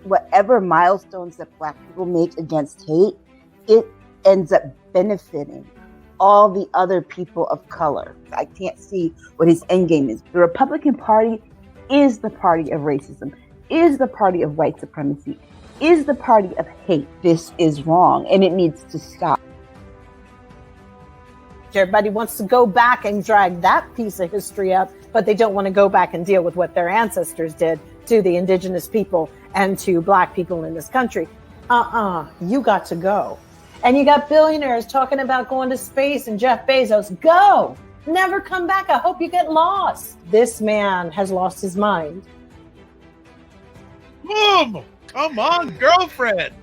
whatever milestones that Black people make against hate, it ends up benefiting all the other people of color. I can't see what his end game is. The Republican Party is the party of racism, is the party of white supremacy, is the party of hate. This is wrong, and it needs to stop. Everybody wants to go back and drag that piece of history up, but they don't want to go back and deal with what their ancestors did to the indigenous people and to Black people in this country. You got to go. And you got billionaires talking about going to space, and Jeff Bezos, go, never come back. I hope you get lost. This man has lost his mind. Boom! Come on, girlfriend.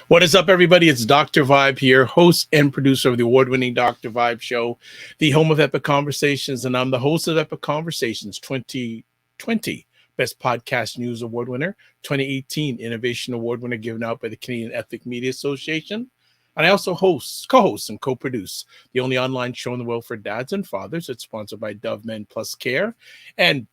What is up, everybody? It's Dr. Vibe here, host and producer of the award-winning Dr. Vibe Show, the home of Epic Conversations, and I'm the host of Epic Conversations 2020 Best Podcast News Award winner, 2018 Innovation Award winner given out by the Canadian Ethnic Media Association. And I also co-host and co-produce the only online show in the world for dads and fathers. It's sponsored by Dove Men Plus Care. And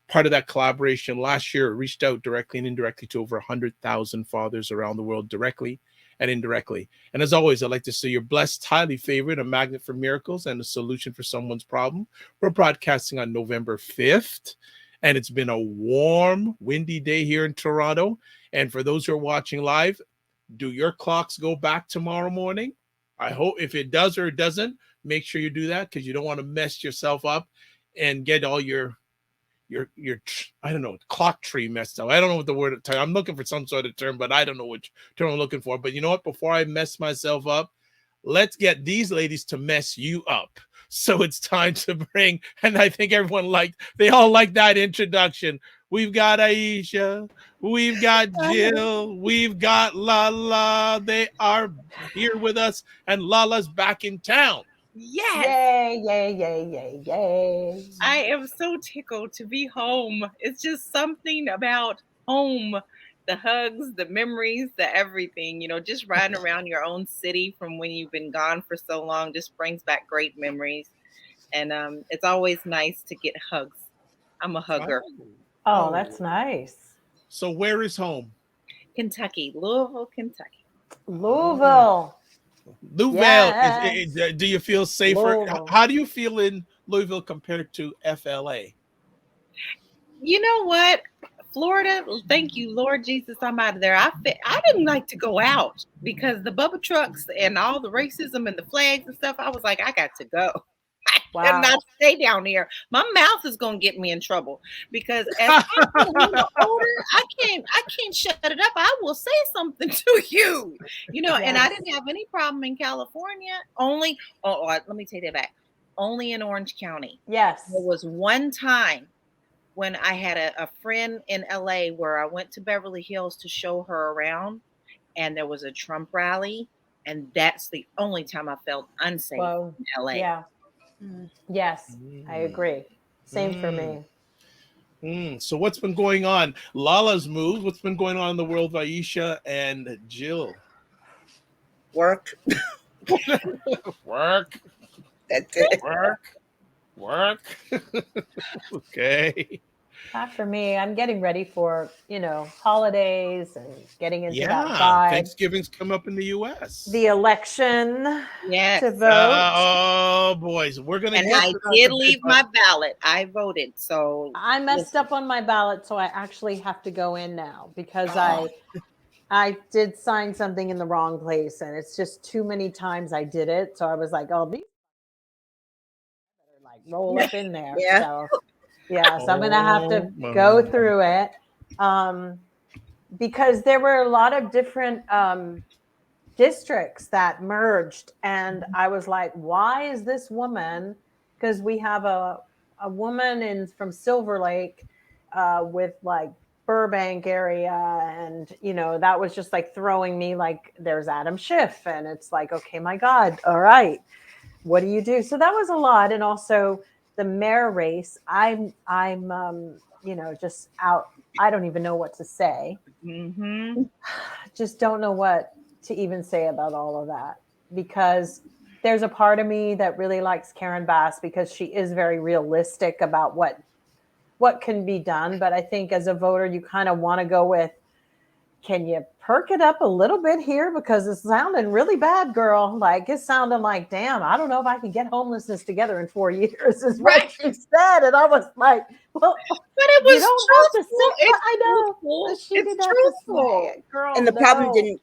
part of that collaboration last year reached out directly and indirectly to over 100,000 fathers around the world, directly and indirectly. And as always, I'd like to say you're blessed, highly favored, a magnet for miracles, and a solution for someone's problem. We're broadcasting on November 5th, and it's been a warm, windy day here in Toronto. And for those who are watching live, do your clocks go back tomorrow morning? I hope if it does or it doesn't, make sure you do that, because you don't want to mess yourself up and get all your I don't know, clock tree messed up. I don't know what the word I'm looking for, some sort of term, but I don't know which term I'm looking for. But you know what? Before I mess myself up, let's get these ladies to mess you up. So it's time to bring, and I think they all like that introduction. We've got Aisha, we've got Jill, we've got Lala. They are here with us, and Lala's back in town. Yes. Yay, yay, yay, yay, yay. I am so tickled to be home. It's just something about home. The hugs, the memories, the everything, just riding around your own city from when you've been gone for so long just brings back great memories. And it's always nice to get hugs. I'm a hugger. Oh, that's nice. So where is home? Kentucky, Louisville, Kentucky. Louisville. Louisville. Yes. Do you feel safer? Louisville. How do you feel in Louisville compared to FLA? You know what? Florida, thank you, Lord Jesus, I'm out of there. I didn't like to go out because the Bubba trucks and all the racism and the flags and stuff, I was like, I got to go. Wow. I cannot stay down here. My mouth is going to get me in trouble because as I'm older, I can't shut it up. I will say something to you, Yes. And I didn't have any problem in California. Let me take that back. Only in Orange County. Yes. There was one time when I had a friend in LA where I went to Beverly Hills to show her around, and there was a Trump rally, and that's the only time I felt unsafe in LA. Yeah. Yes, I agree. Same for me. So what's been going on? Lala's moved. What's been going on in the world of Aisha and Jill? Work. Work. That's it. Work. Okay. Not for me. I'm getting ready for, holidays and getting into that vibe. Thanksgiving's come up in the U.S. The election to vote. Oh, boys. We're going to And I did leave my ballot. I voted. So I messed up on my ballot, so I actually have to go in now because I did sign something in the wrong place, and it's just too many times I did it. So I was like, oh, these better roll up in there. Yeah. So I'm going to have to go through it because there were a lot of different districts that merged. And I was like, why is this woman? Because we have a woman from Silver Lake with Burbank area. And, that was just throwing me there's Adam Schiff. And it's okay, my God. All right. What do you do? So that was a lot. And also the mayor race, I'm just out. I don't even know what to say. Mm-hmm. Just don't know what to even say about all of that because there's a part of me that really likes Karen Bass because she is very realistic about what can be done. But I think as a voter, you kind of want to go with, can you perk it up a little bit here? Because it's sounding really bad, girl. Like, it's sounding like, damn, I don't know if I can get homelessness together in 4 years, is what she said. And I was like, well, but it was you don't have to truthful. sit. I know. She It's didn't have to truthful. say it, girl. And the no. problem didn't,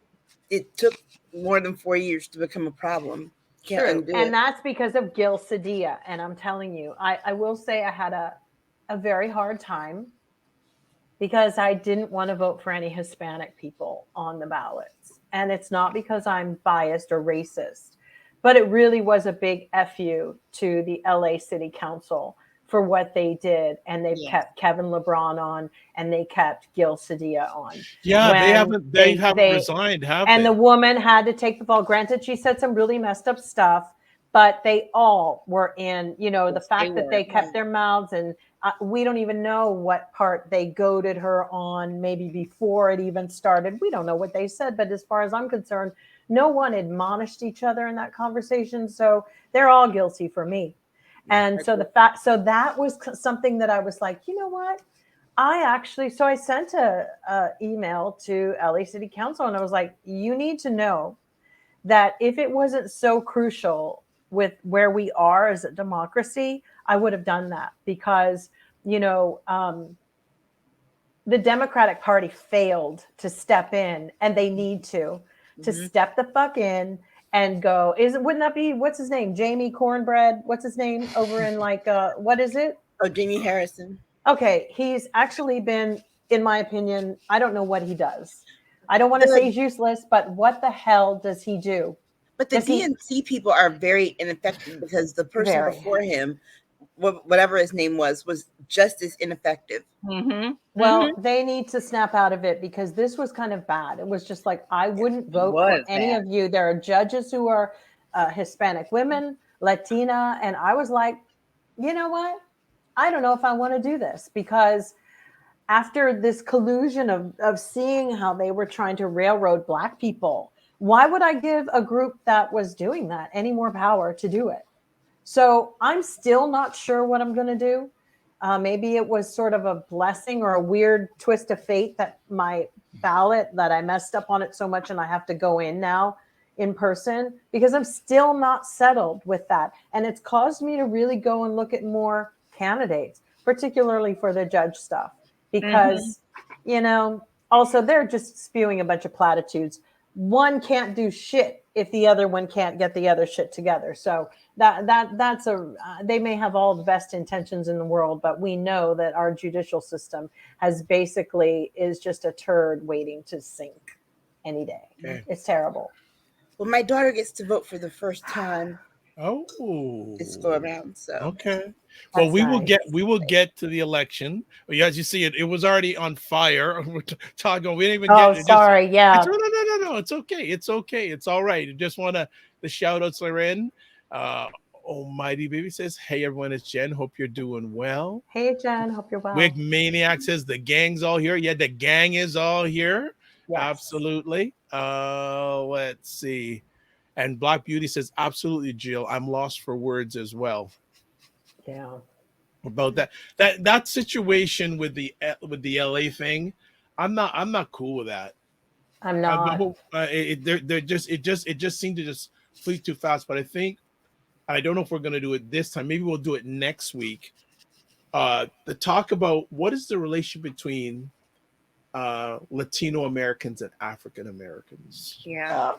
it took more than 4 years to become a problem. Can't True. undo And it. that's because of Gil Cedillo. And I'm telling you, I will say I had a very hard time because I didn't want to vote for any Hispanic people on the ballots. And it's not because I'm biased or racist, but it really was a big FU to the LA City Council for what they did. And they've kept Kevin LeBron on, and they kept Gil Cedillo on. Yeah, they haven't resigned, have they? And the woman had to take the fall. Granted, she said some really messed up stuff, but they all were in, the fact that they kept their mouths, and we don't even know what part they goaded her on, maybe before it even started. We don't know what they said, but as far as I'm concerned, no one admonished each other in that conversation. So they're all guilty for me. And so that was something that I was like, you know what? So I sent a email to LA City Council, and I was like, you need to know that if it wasn't so crucial with where we are as a democracy, I would have done that because, the Democratic Party failed to step in, and they need to step the fuck in and go. Wouldn't that be, what's his name? Jamie Cornbread. What's his name over in what is it? Oh, Jamie Harrison. Okay. He's actually been, in my opinion, I don't know what he does. I don't want to say he's useless, but what the hell does he do? But the DNC people are very ineffective because the person before him, whatever his name was just as ineffective. Mm-hmm. Well, they need to snap out of it because this was kind of bad. It was just like, I wouldn't vote for any of you. There are judges who are Hispanic women, Latina, and I was like, you know what? I don't know if I want to do this because after this collusion of seeing how they were trying to railroad Black people, why would I give a group that was doing that any more power to do it? So I'm still not sure what I'm going to do. Maybe it was sort of a blessing or a weird twist of fate that my ballot, that I messed up on it so much and I have to go in now in person, because I'm still not settled with that. And it's caused me to really go and look at more candidates, particularly for the judge stuff, because, also they're just spewing a bunch of platitudes. One can't do shit if the other one can't get the other shit together. So that's they may have all the best intentions in the world, but we know that our judicial system is just a turd waiting to sink any day. Okay. It's terrible. Well, my daughter gets to vote for the first time. Oh, this go around. So okay. Well, we will get to the election. As you see, it was already on fire. We didn't even get it. Sorry. Yeah. No. It's okay. It's all right. I just want the shout outs are in. Almighty Baby says, hey, everyone, it's Jen. Hope you're doing well. Hey, Jen. Hope you're well. Wig Maniac says the gang's all here. Yeah, the gang is all here. Yes. Absolutely. Let's see. And Black Beauty says, absolutely, Jill. I'm lost for words as well. Yeah. About that situation with the LA thing, I'm not cool with that. I'm not. It just seemed to just flee too fast. But I don't know if we're going to do it this time. Maybe we'll do it next week. To talk about what is the relationship between Latino Americans and African Americans. Yeah.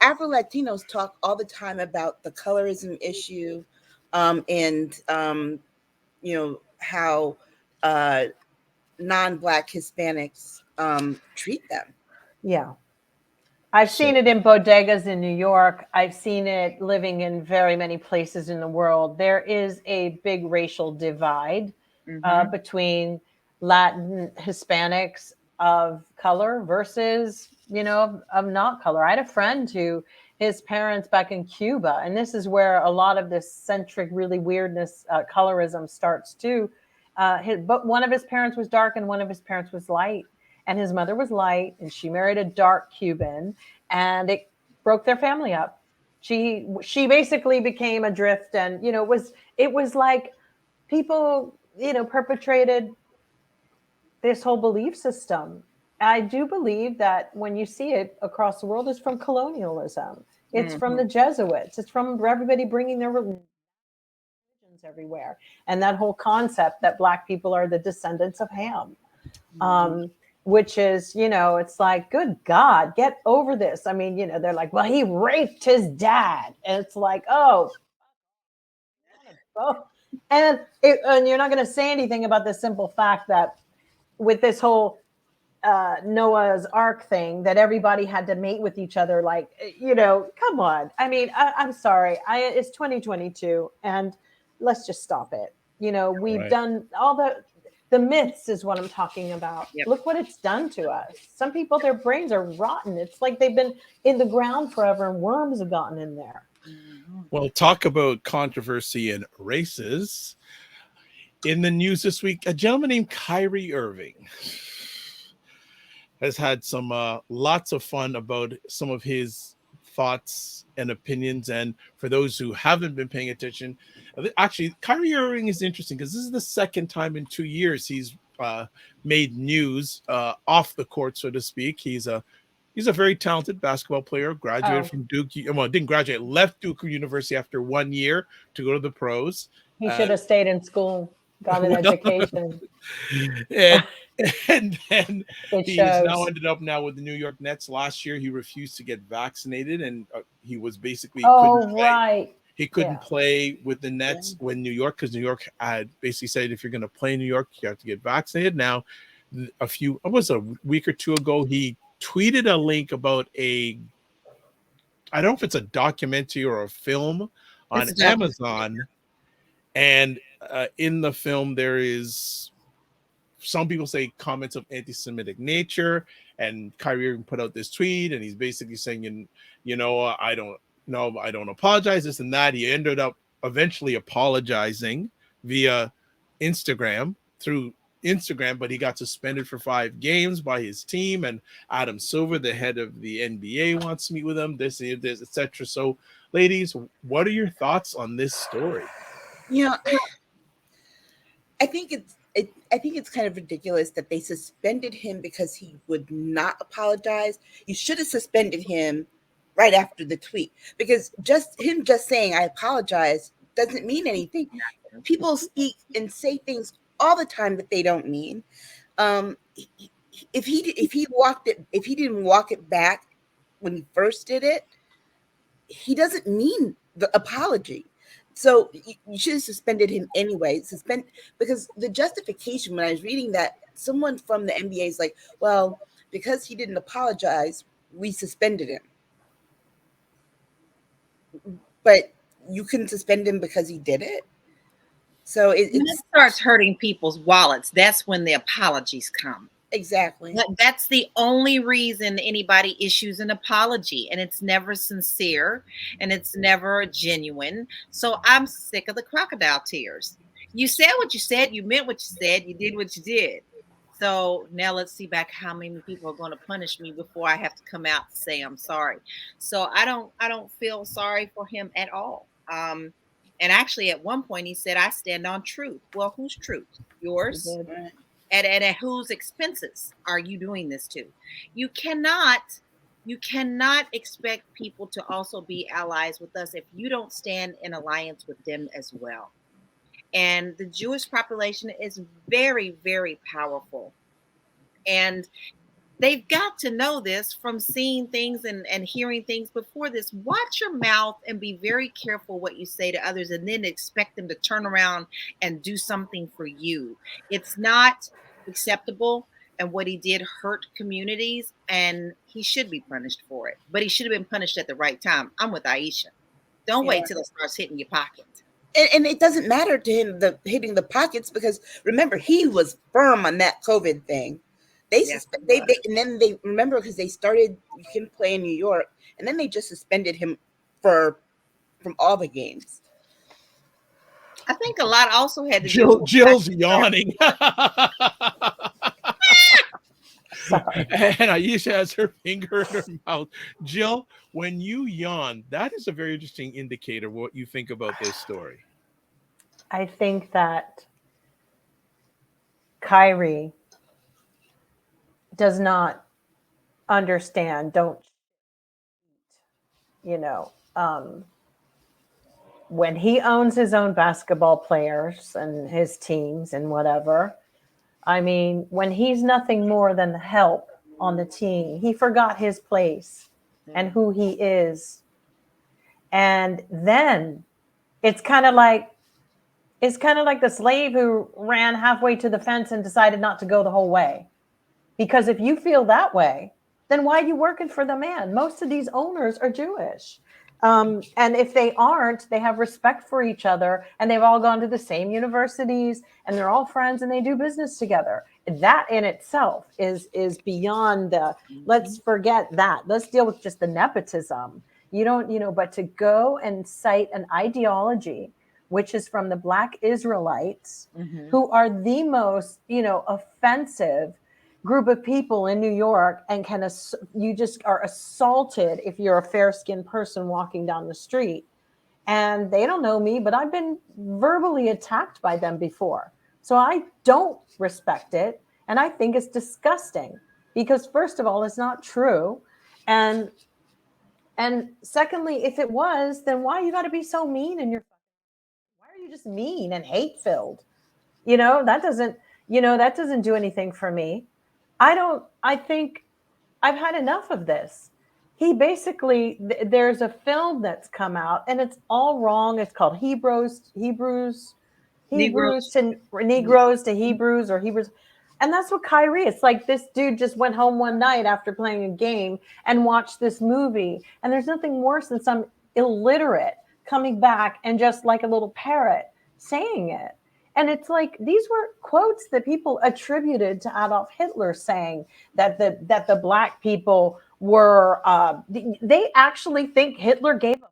Afro Latinos talk all the time about the colorism issue, and how non-Black Hispanics treat them. Yeah. I've seen it in bodegas in New York. I've seen it living in very many places in the world. There is a big racial divide between Latin Hispanics of color versus, of not color. I had a friend who his parents back in Cuba, and this is where a lot of this centric, really weirdness, colorism starts too. But one of his parents was dark and one of his parents was light. And his mother was light, and she married a dark Cuban, and broke their family up. She basically became adrift, and it was like people perpetrated this whole belief system. I do believe that when you see it across the world, it's from colonialism. It's from the Jesuits. It's from everybody bringing their religions everywhere, and that whole concept that Black people are the descendants of Ham. Which is, it's like, good God, get over this. I mean, they're like, well, he raped his dad. And it's like, oh. And you're not going to say anything about the simple fact that with this whole Noah's Ark thing, that everybody had to mate with each other. Like, come on. I mean, I'm sorry. It's 2022 and let's just stop it. We've done all the myths is what I'm talking about. Yep. Look what it's done to us. Some people, their brains are rotten. It's like they've been in the ground forever and worms have gotten in there. Well, talk about controversy and races. In the news this week, a gentleman named Kryie Irving has had some lots of fun about some of his thoughts and opinions. And for those who haven't been paying attention, actually, Kyrie Irving is interesting because this is the second time in 2 years he's made news off the court, so to speak. He's a very talented basketball player, graduated from Duke. Well, didn't graduate, left Duke University after 1 year to go to the pros. He should have stayed in school, got an education. And then he has now ended up with the New York Nets. Last year, he refused to get vaccinated, and he was basically he couldn't play with the Nets when New York, because New York had basically said if you're going to play in New York, you have to get vaccinated. Now, a week or two ago, he tweeted a link about I don't know if it's a documentary or a film on Amazon, and in the film there is, some people say, comments of anti-Semitic nature, and Kyrie Irving put out this tweet, and he's basically saying, I don't apologize, this and that. He ended up eventually apologizing via Instagram, but he got suspended for 5 games by his team, and Adam Silver, the head of the NBA, wants to meet with him, this, etc. So, ladies, what are your thoughts on this story? I think it's kind of ridiculous that they suspended him because he would not apologize. You should have suspended him right after the tweet, because just saying I apologize doesn't mean anything. People speak and say things all the time that they don't mean. If he didn't walk it back when he first did it, he doesn't mean the apology. So you should have suspended him anyway. Because the justification, when I was reading that, someone from the NBA is like, well, because he didn't apologize, we suspended him. But you couldn't suspend him because he did it. So it starts hurting people's wallets. That's when the apologies come. Exactly. That's the only reason anybody issues an apology, and it's never sincere and it's never genuine. So I'm sick of the crocodile tears. You said what you said, you meant what you said, you did what you did. So now let's see back how many people are going to punish me before I have to come out and say I'm sorry. So I don't feel sorry for him at all. And actually, at one point he said, I stand on truth. Well, whose truth? Yours? And at whose expenses are you doing this to? You cannot expect people to also be allies with us if you don't stand in alliance with them as well. And the Jewish population is very, very powerful. And they've got to know this from seeing things and hearing things before this. Watch your mouth and be very careful what you say to others, and then expect them to turn around and do something for you. It's not acceptable. And what he did hurt communities, and he should be punished for it. But he should have been punished at the right time. I'm with Aisha. Don't wait till it starts hitting your pocket. And it doesn't matter to him hitting the pockets, because remember, he was firm on that COVID thing. They and then they remember, because they started, you can play in New York, and then they just suspended him from all the games. I think a lot also had to do with Jill's yawning. Sorry. And Aisha has her finger in her mouth. Jill, when you yawn, that is a very interesting indicator of what you think about this story. I think that Kyrie does not understand, you know, when he owns his own basketball players and his teams and whatever, I mean, when he's nothing more than the help on the team, he forgot his place and who he is. And then it's kind of like the slave who ran halfway to the fence and decided not to go the whole way. Because if you feel that way, then why are you working for the man? Most of these owners are Jewish. And if they aren't, they have respect for each other and they've all gone to the same universities and they're all friends and they do business together. That in itself is beyond the, let's forget that. Let's deal with just the nepotism. You don't, but to go and cite an ideology, which is from the Black Israelites, who are the most, offensive group of people in New York, and you just are assaulted if you're a fair-skinned person walking down the street. And they don't know me, but I've been verbally attacked by them before. So I don't respect it. And I think it's disgusting because, first of all, it's not true. And secondly, if it was, then why you got to be so mean why are you just mean and hate-filled? That doesn't do anything for me. I think I've had enough of this. He basically, there's a film that's come out and it's all wrong. It's called Negroes to Hebrews or Hebrews. And that's what Kyrie, it's like this dude just went home one night after playing a game and watched this movie. And there's nothing worse than some illiterate coming back and just like a little parrot saying it. And it's like, these were quotes that people attributed to Adolf Hitler, saying that the black people were, they actually think Hitler gave a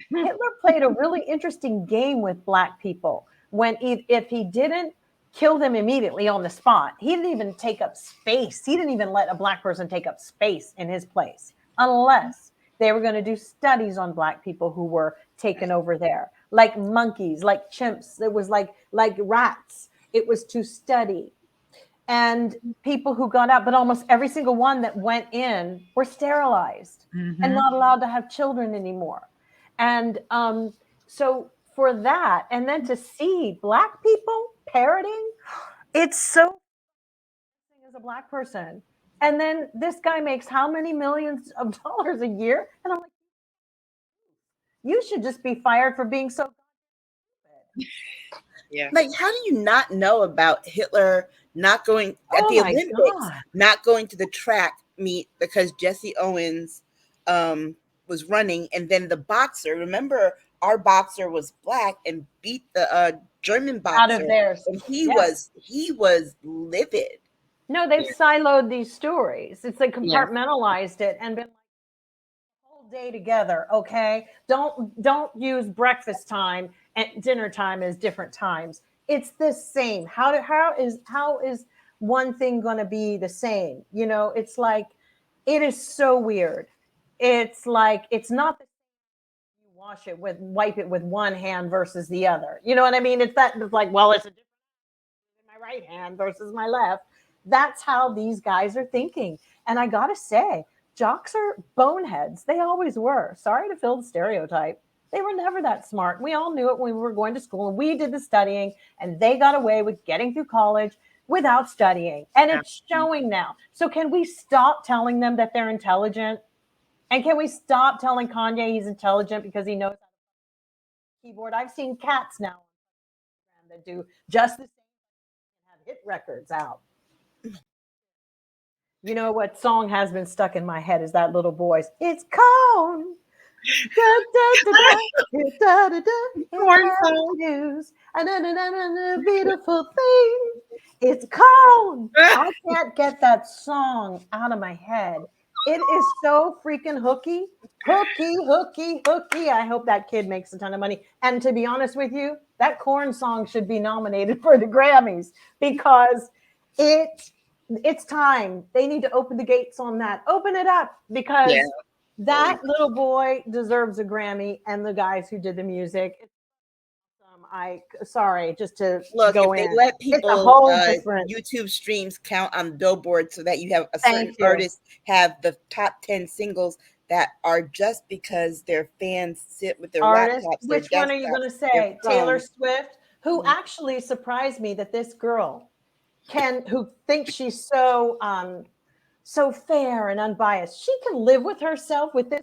Hitler played a really interesting game with black people if he didn't kill them immediately on the spot, he didn't even take up space. He didn't even let a black person take up space in his place unless they were going to do studies on black people who were taken over there, like monkeys, like chimps. It was like rats. It was to study. And people who got out, but almost every single one that went in were sterilized and not allowed to have children anymore. And so for that, and then to see black people parroting, it's so as a black person. And then this guy makes how many millions of dollars a year? And I'm like, you should just be fired for being so stupid. Yeah. Like, how do you not know about Hitler not going at the Olympics, not going to the track meet because Jesse Owens was running, and then the boxer, remember our boxer was black and beat the German boxer out of theirs. And he was livid. No, they've siloed these stories. It's like compartmentalized it and been like the whole day together. Okay, don't use breakfast time and dinner time as different times. It's the same. How is one thing going to be the same? You know, it's like, it is so weird. It's like, it's not the same. You wipe it with one hand versus the other. You know what I mean? It's like, well, it's a different in my right hand versus my left. That's how these guys are thinking. And I got to say, jocks are boneheads. They always were. Sorry to fill the stereotype. They were never that smart. We all knew it when we were going to school and we did the studying, and they got away with getting through college without studying. And it's showing now. So can we stop telling them that they're intelligent? And can we stop telling Kanye he's intelligent because he knows how to keyboard? I've seen cats now that do just the same and have hit records out. You know what song has been stuck in my head is that little boy's, it's cold. News. Beautiful thing. It's cold. I can't get that song out of my head. It is so freaking hooky. I hope that kid makes a ton of money. And to be honest with you, that Korn song should be nominated for the Grammys because it it's time. They need to open the gates on that. Open it up, because that little boy deserves a Grammy, and the guys who did the music. Sorry, just to look, go if they in. let It's a people whole different. YouTube streams count on Billboard, so that you have a certain Thank you. artist have the top 10 singles that are just because their fans sit with their Artist, laptops. Their which one are you going to desktops, their say? Taylor phones. Swift, who actually surprised me that this girl who thinks she's so so fair and unbiased, she can live with herself with this.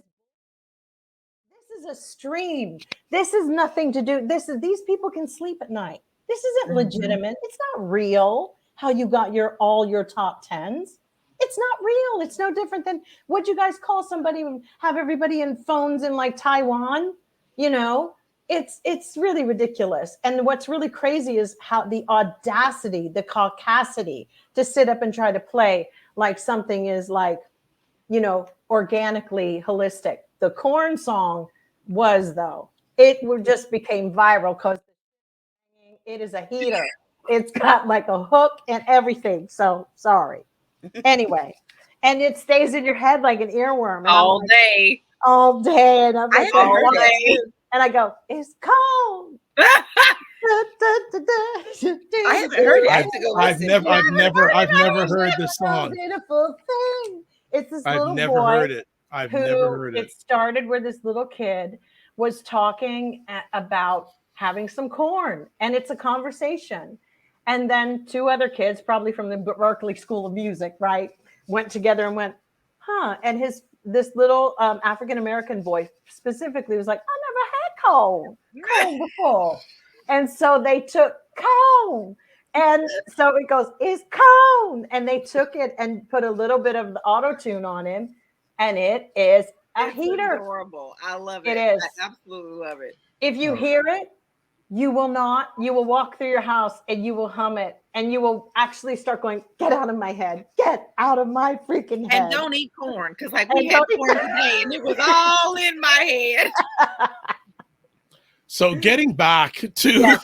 This is a stream. This is nothing to do. These people can sleep at night. This isn't legitimate. It's not real how you got all your top 10s. It's not real. It's no different than what you guys call somebody and have everybody in phones in like Taiwan. You know, it's really ridiculous. And what's really crazy is how the audacity, the caucasity to sit up and try to play like something is like, you know, organically holistic. The corn song was, though. It just became viral because it is a heater. It's got like a hook and everything. So sorry. Anyway, and it stays in your head like an earworm. And all day. All day. And I'm like, I haven't heard it. And I go, it's cold. I haven't heard it. I have to go I've listen. never heard this song. Beautiful thing. It's this little I've never boy heard it. I've never heard it. It started where this little kid was talking about having some corn, and it's a conversation. And then two other kids, probably from the Berkeley School of Music, right, went together and went, huh? And this little African-American boy specifically was like, I never had corn before. And so they took corn. And so it goes, it's corn. And they took it and put a little bit of the auto-tune on him. And it is a heater. Adorable. I love it. It is. I absolutely love it. If you hear it, you will walk through your house and you will hum it, and you will actually start going, get out of my head. Get out of my freaking head. And don't eat corn, because like we had corn today and it was all in my head. So getting back to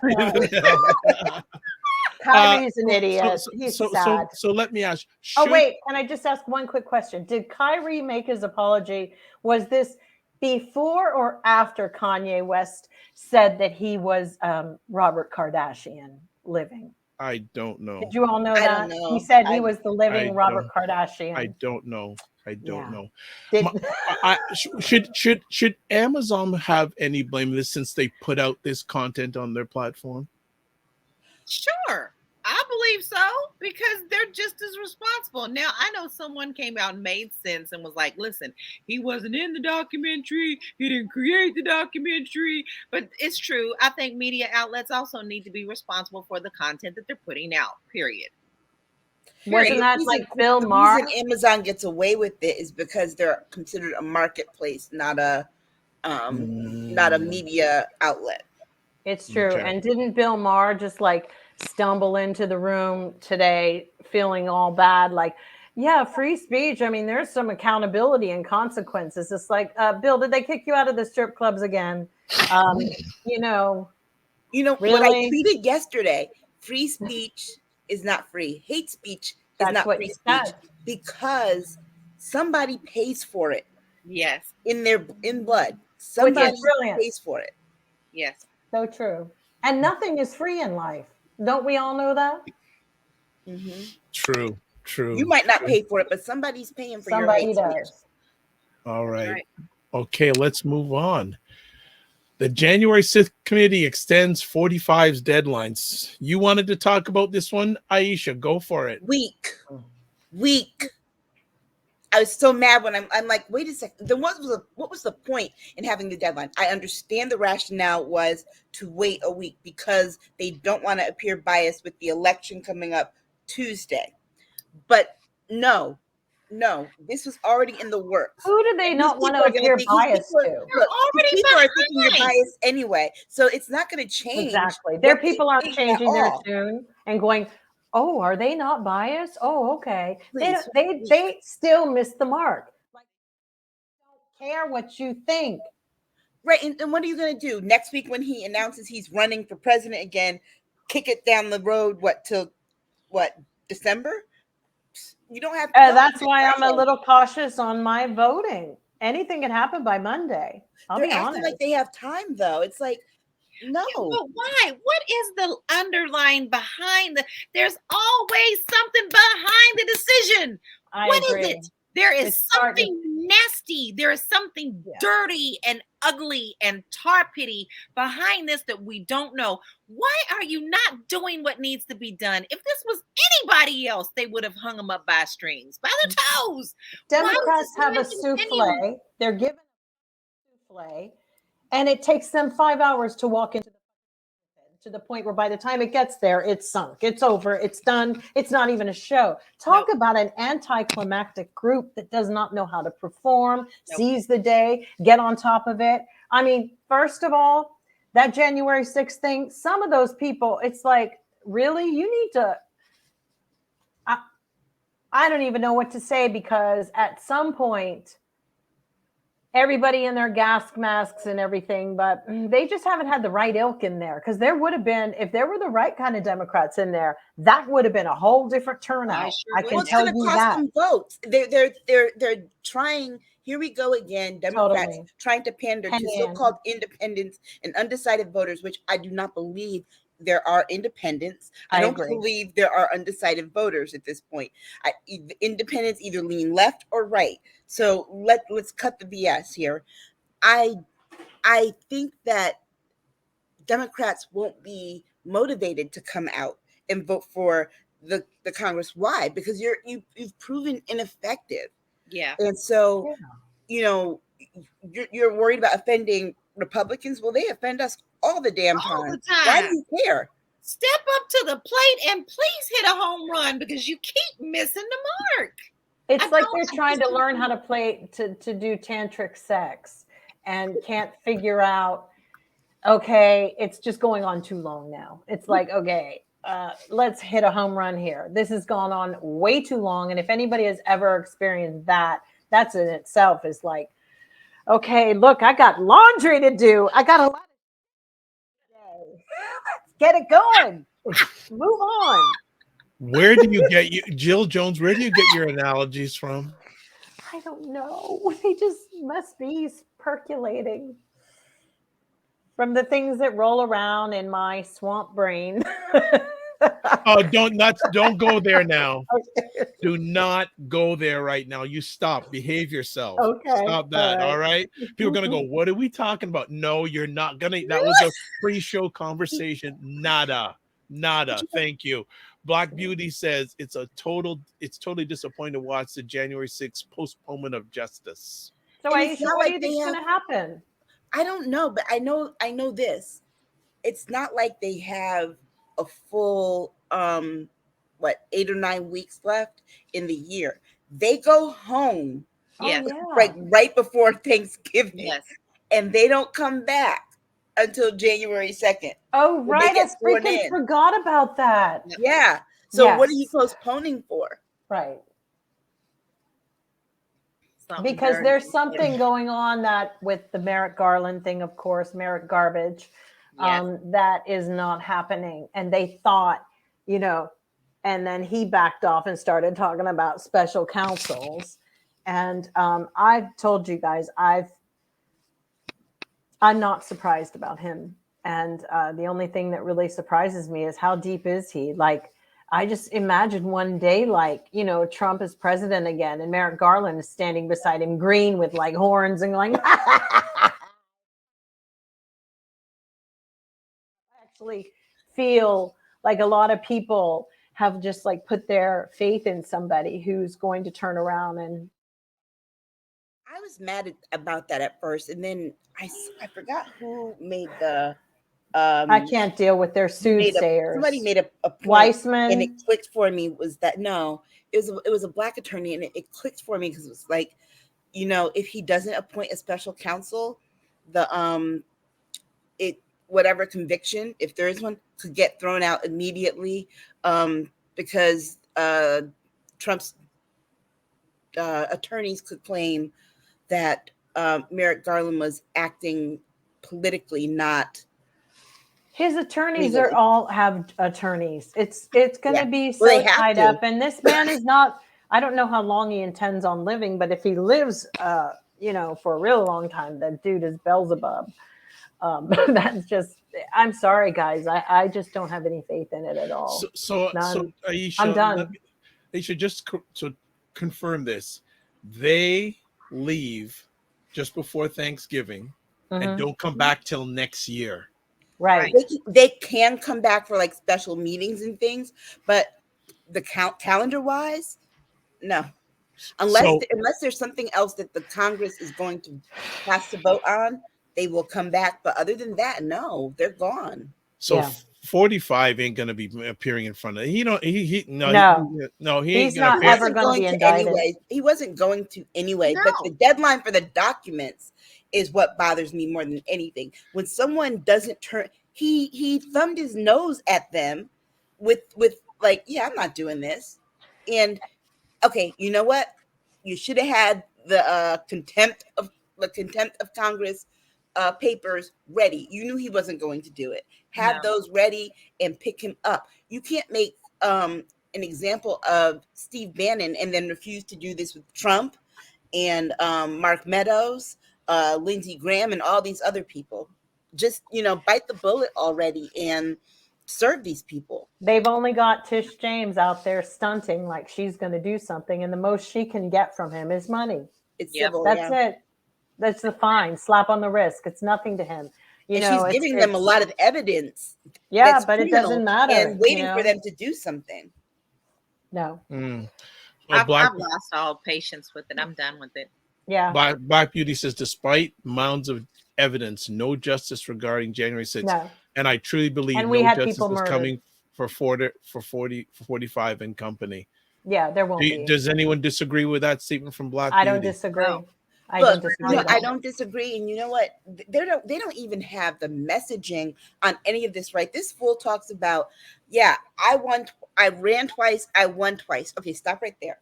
Kyrie's an idiot. He's sad. So let me ask. Wait, can I just ask one quick question? Did Kyrie make his apology? Was this before or after Kanye West said that he was Robert Kardashian living? I don't know. Did you all know that? Don't know. He said he was the living Robert Kardashian. I don't know. I don't know. Should Amazon have any blame in this since they put out this content on their platform? Sure. I believe so, because they're just as responsible. Now, I know someone came out and made sense and was like, listen, he wasn't in the documentary. He didn't create the documentary. But it's true. I think media outlets also need to be responsible for the content that they're putting out, period. Wasn't that like Bill Maher? The reason Amazon gets away with it is because they're considered a marketplace, not a media outlet. It's true. Okay. And didn't Bill Maher just like stumble into the room today feeling all bad, like, yeah, free speech, I mean, there's some accountability and consequences. It's like, Bill, did they kick you out of the strip clubs again? You know really? What I tweeted yesterday, free speech is not free. Hate speech is not free speech, because somebody pays for it. Yes. In blood. Somebody pays for it. Yes. So true. And nothing is free in life. Don't we all know that? Mm-hmm. True. You might not pay for it, but somebody's paying for somebody your hate speech. All right. Okay, let's move on. The January 6th committee extends 45's deadlines. You wanted to talk about this one, Aisha? Go for it. Weak. I was so mad when I'm like, wait a second. What was the point in having the deadline? I understand the rationale was to wait a week because they don't want to appear biased with the election coming up Tuesday. But no, this was already in the works. Who do they not want to appear biased to? People are thinking you're biased anyway, so it's not going to change. Exactly. Their people aren't changing their tune and going, oh, are they not biased? Oh, okay. They still miss the mark. Like, don't care what you think. Right. And what are you going to do next week when he announces he's running for president again? Kick it down the road, till December? You don't have. That's why I'm a little cautious on my voting. Anything can happen by Monday. I'll be honest. Like they have time, though. It's like, no. But why? What is the underlying behind there's always something behind the decision. What is it? There is something nasty. There is something dirty and ugly and tar-pitty behind this that we don't know. Why are you not doing what needs to be done? If this was anybody else, they would have hung them up by strings, by their toes. Democrats have a souffle. They're given a souffle, and it takes them 5 hours to walk into to the point where by the time it gets there, it's sunk, it's over, it's done. It's not even a show. Talk about an anticlimactic group that does not know how to perform, seize the day, get on top of it. I mean, first of all, that January 6th thing, some of those people, it's like, really? You need to, I don't even know what to say, because at some point, everybody in their gas masks and everything, but they just haven't had the right ilk in there. Because there would have been, if there were the right kind of Democrats in there, that would have been a whole different turnout. I can tell you that. Votes. They're trying. Here we go again. Democrats trying to pander to so-called independents and undecided voters, which I do not believe there are independents. I don't believe there are undecided voters at this point. Independents either lean left or right. So let's cut the BS here. I think that Democrats won't be motivated to come out and vote for the Congress. Why? Because you've proven ineffective. Yeah. And so, you're worried about offending Republicans. Well, they offend us all the damn time. All the time. Why do you care? Step up to the plate and please hit a home run, because you keep missing the mark. It's like they're trying to learn how to play, to do tantric sex, and can't figure out, okay, it's just going on too long now. It's like, okay, let's hit a home run here. This has gone on way too long. And if anybody has ever experienced that, that's in itself is like, okay, look, I got laundry to do. I got a lot of today. Let's get it going. Move on. Where do you get Jill Jones? Where do you get your analogies from? I don't know. They just must be percolating from the things that roll around in my swamp brain. Oh, don't go there now. Okay. Do not go there right now. You stop. Behave yourself. Okay. Stop that. All right. People are gonna go, what are we talking about? No, you're not gonna. That was a pre-show conversation. Nada. Thank you. Black Beauty says it's totally disappointing to watch the January 6th postponement of justice. So Aisha, what do you think is going to happen? I don't know, but I know this. It's not like they have a full 8 or 9 weeks left in the year. They go home right before Thanksgiving, and they don't come back until January 2nd. Oh, right. I freaking forgot about that. Yeah. So what are you postponing for? Right. Because there's something going on that with the Merrick Garland thing, of course, Merrick garbage, that is not happening. And they thought, and then he backed off and started talking about special counsels. And I've told you guys, I'm not surprised about him. And the only thing that really surprises me is how deep is he? Like, I just imagine one day, like, Trump is president again and Merrick Garland is standing beside him, green with like horns and going, I actually feel like a lot of people have just like put their faith in somebody who's going to turn around. And I was mad about that at first. And then I forgot who made the, I can't deal with their soothsayers. Somebody made a point, Weissman, and it clicked for me. Was that it was a black attorney, and it clicked for me because it was like, if he doesn't appoint a special counsel, the whatever conviction, if there is one, could get thrown out immediately, because Trump's attorneys could claim that Merrick Garland was acting politically, not. His attorneys all have attorneys. It's going to be so tied up, and this man is not I don't know how long he intends on living, but if he lives, for a real long time, that dude is Beelzebub. That's just, I'm sorry, guys. I just don't have any faith in it at all. So None. Aisha, I'm done. Aisha, just to confirm this, they leave just before Thanksgiving and don't come back till next year. Right. They can come back for like special meetings and things, but the calendar wise, no. Unless there's something else that the Congress is going to pass to vote on, they will come back. But other than that, no, they're gone. So 45 ain't gonna be appearing in front of he ain't He's gonna not ever going to be indicted. Anyway. He wasn't going to anyway. No. But the deadline for the documents is what bothers me more than anything. When someone doesn't turn, he thumbed his nose at them with like, yeah, I'm not doing this. And okay, you know what? You should have had the contempt of Congress papers ready. You knew he wasn't going to do it. Have those ready and pick him up. You can't make an example of Steve Bannon and then refuse to do this with Trump and Mark Meadows, Lindsey Graham, and all these other people. Just, bite the bullet already and serve these people. They've only got Tish James out there stunting like she's going to do something, and the most she can get from him is money. It's civil. That's it. That's the fine. Slap on the wrist. It's nothing to him. She's giving them a lot of evidence. Yeah, but it doesn't matter. And waiting for them to do something. No. I've lost all patience with it. I'm done with it. Yeah. Black Beauty says, despite mounds of evidence, no justice regarding January 6th. No. And I truly believe we no had justice people is murdered. coming for 45 and company. Yeah, there won't be. Does anyone disagree with that statement from Black Beauty? I don't disagree. No. I don't disagree. I don't disagree. And you know what? They don't even have the messaging on any of this, right? This fool talks about, I ran twice, I won twice. Okay, stop right there.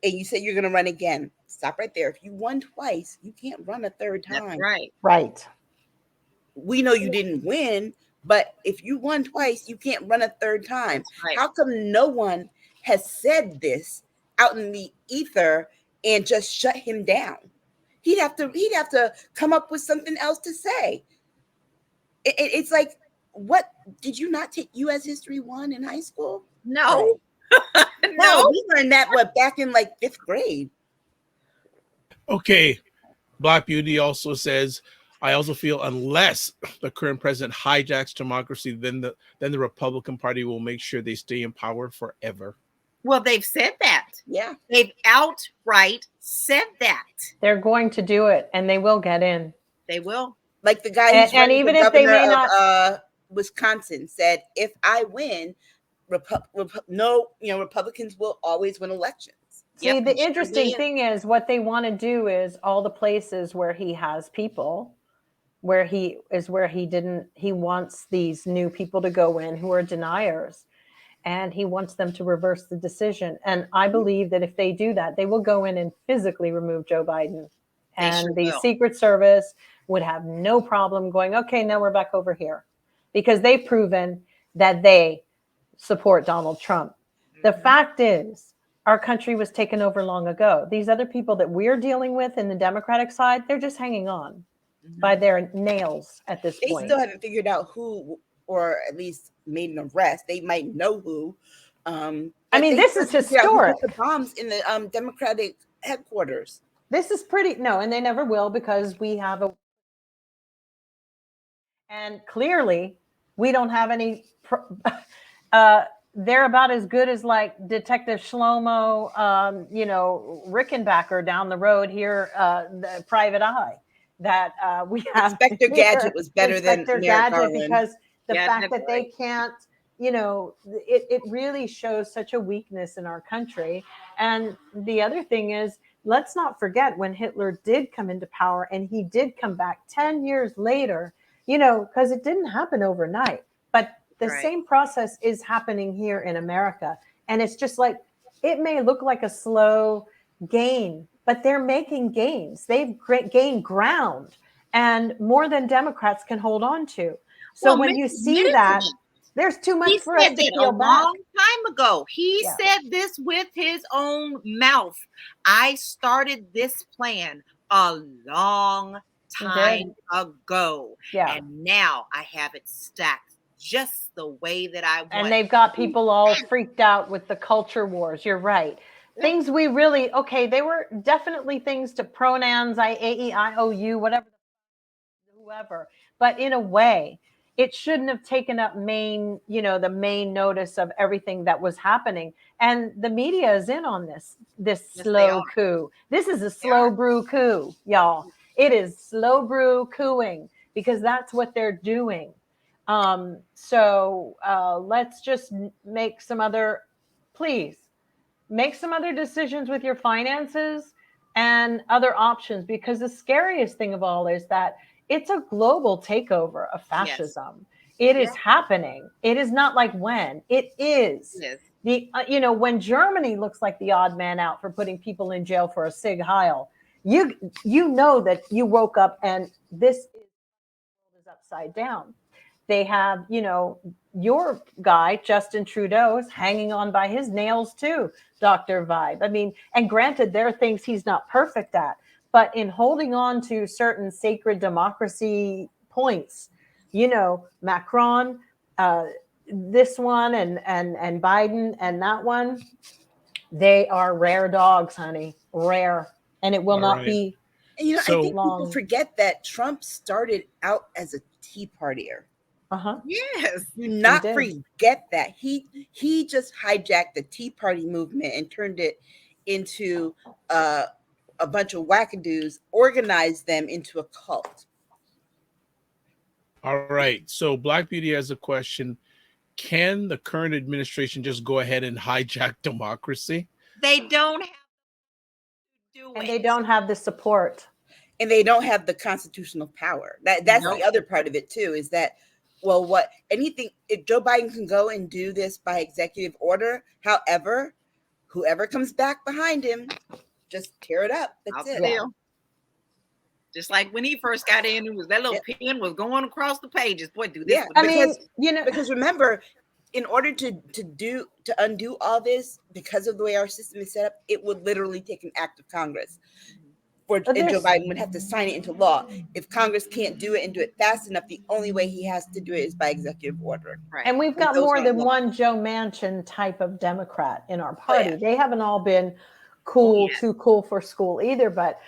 And you say you're going to run again. Stop right there. If you won twice, you can't run a third time. That's right. Right. We know you didn't win, but if you won twice, you can't run a third time. Right. How come no one has said this out in the ether and just shut him down? He'd have to come up with something else to say. It's like, what, did you not take U.S. History 1 in high school? No. No, we learned that back in like 5th grade. Okay. Black Beauty also says, I also feel unless the current president hijacks democracy, then the Republican Party will make sure they stay in power forever. Well, they've said that. Yeah. They've outright said that. They're going to do it, and they will get in. They will. Like the guy who's and even if they may not, Wisconsin said, if I win, Republicans will always win elections. See, the interesting thing is what they want to do is all the places where he has people, where he wants these new people to go in who are deniers, and he wants them to reverse the decision. And I believe that if they do that, they will go in and physically remove Joe Biden. And the Secret Service would have no problem going, okay, now we're back over here, because they've proven that they support Donald Trump. The fact is, our country was taken over long ago. These other people that we're dealing with in the Democratic side, they're just hanging on by their nails at this point. They still haven't figured out who, or at least made an arrest. They might know who. This is historic. The bombs in the Democratic headquarters. This is and they never will, because we have and clearly we don't have any. They're about as good as like Detective Shlomo, Rickenbacker down the road here, the Private Eye. That we have. Inspector Gadget was better than Inspector Gadget, because the fact that they can't, it really shows such a weakness in our country. And the other thing is, let's not forget when Hitler did come into power and he did come back 10 years later, because it didn't happen overnight. But the same process is happening here in America. And it's just like, it may look like a slow gain, but they're making gains. They've gained ground, and more than Democrats can hold on to. So when you see that, There's too much He for us said to that a peel back. long time ago. He Yeah. said this with his own mouth. I started this plan a long time ago. Yeah. And now I have it stacked just the way that I want. And they've got people all freaked out with the culture wars. You're right. Things we really, they were definitely things to pronouns, AEIOU, whatever, whoever. But in a way, it shouldn't have taken up the main notice of everything that was happening. And the media is in on this slow coup. This is a slow brew coup, y'all. It is slow brew cooing because that's what they're doing. So let's just make some other decisions with your finances and other options, because the scariest thing of all is that it's a global takeover of fascism. Yes. It is happening. It is not like when. It is. Yes. When Germany looks like the odd man out for putting people in jail for a Sig Heil, you know that you woke up and this is upside down. They have, your guy, Justin Trudeau, is hanging on by his nails too, Dr. Vibe. I mean, and granted, there are things he's not perfect at, but in holding on to certain sacred democracy points, Macron, this one and Biden and that one, they are rare dogs, honey, rare. And it will not be I think people forget that Trump started out as a Tea Partier. Yes. Do not forget that. He just hijacked the Tea Party movement and turned it into a bunch of wackadoos, organized them into a cult. All right. So Black Beauty has a question. Can the current administration just go ahead and hijack democracy? They don't have to do it. And they don't have the support. And they don't have the constitutional power. That's the other part of it too, is that, if Joe Biden can go and do this by executive order, however, whoever comes back behind him, just tear it up. That's it. Yeah. Just like when he first got in, it was that little pen was going across the pages. Boy, do this. Yeah, because remember, in order to undo all this, because of the way our system is set up, it would literally take an act of Congress. And Joe Biden would have to sign it into law. If Congress can't do it and do it fast enough, the only way he has to do it is by executive order. Right. And we've got more than one Joe Manchin type of Democrat in our party. Oh, yeah. They haven't all been too cool for school either, but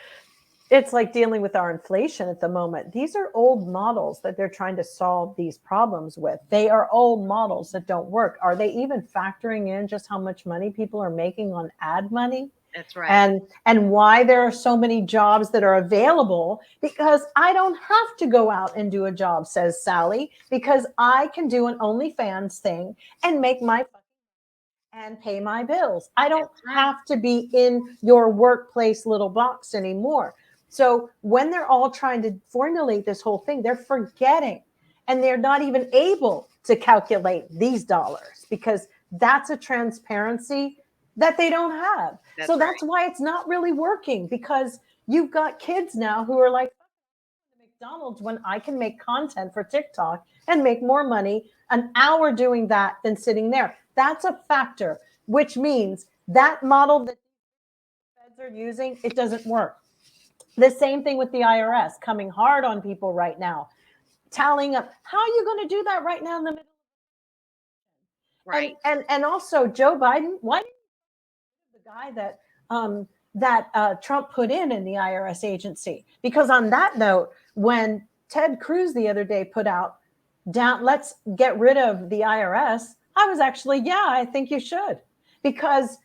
it's like dealing with our inflation at the moment. These are old models that they're trying to solve these problems with. They are old models that don't work. Are they even factoring in just how much money people are making on ad money? That's right. And why there are so many jobs that are available, because I don't have to go out and do a job, says Sally, because I can do an OnlyFans thing and make my and pay my bills. I don't have to be in your workplace little box anymore. So when they're all trying to formulate this whole thing, they're forgetting, and they're not even able to calculate these dollars, because that's a transparency that they don't have. That's why it's not really working, because you've got kids now who are like, McDonald's, when I can make content for TikTok and make more money an hour doing that than sitting there. That's a factor, which means that model that the feds are using, it doesn't work. The same thing with the IRS coming hard on people right now, tallying up. How are you going to do that right now in the middle? Right. And also Joe Biden, why didn't the guy that Trump put in the IRS agency? Because on that note, when Ted Cruz the other day put out, let's get rid of the IRS, I was actually, I think you should, because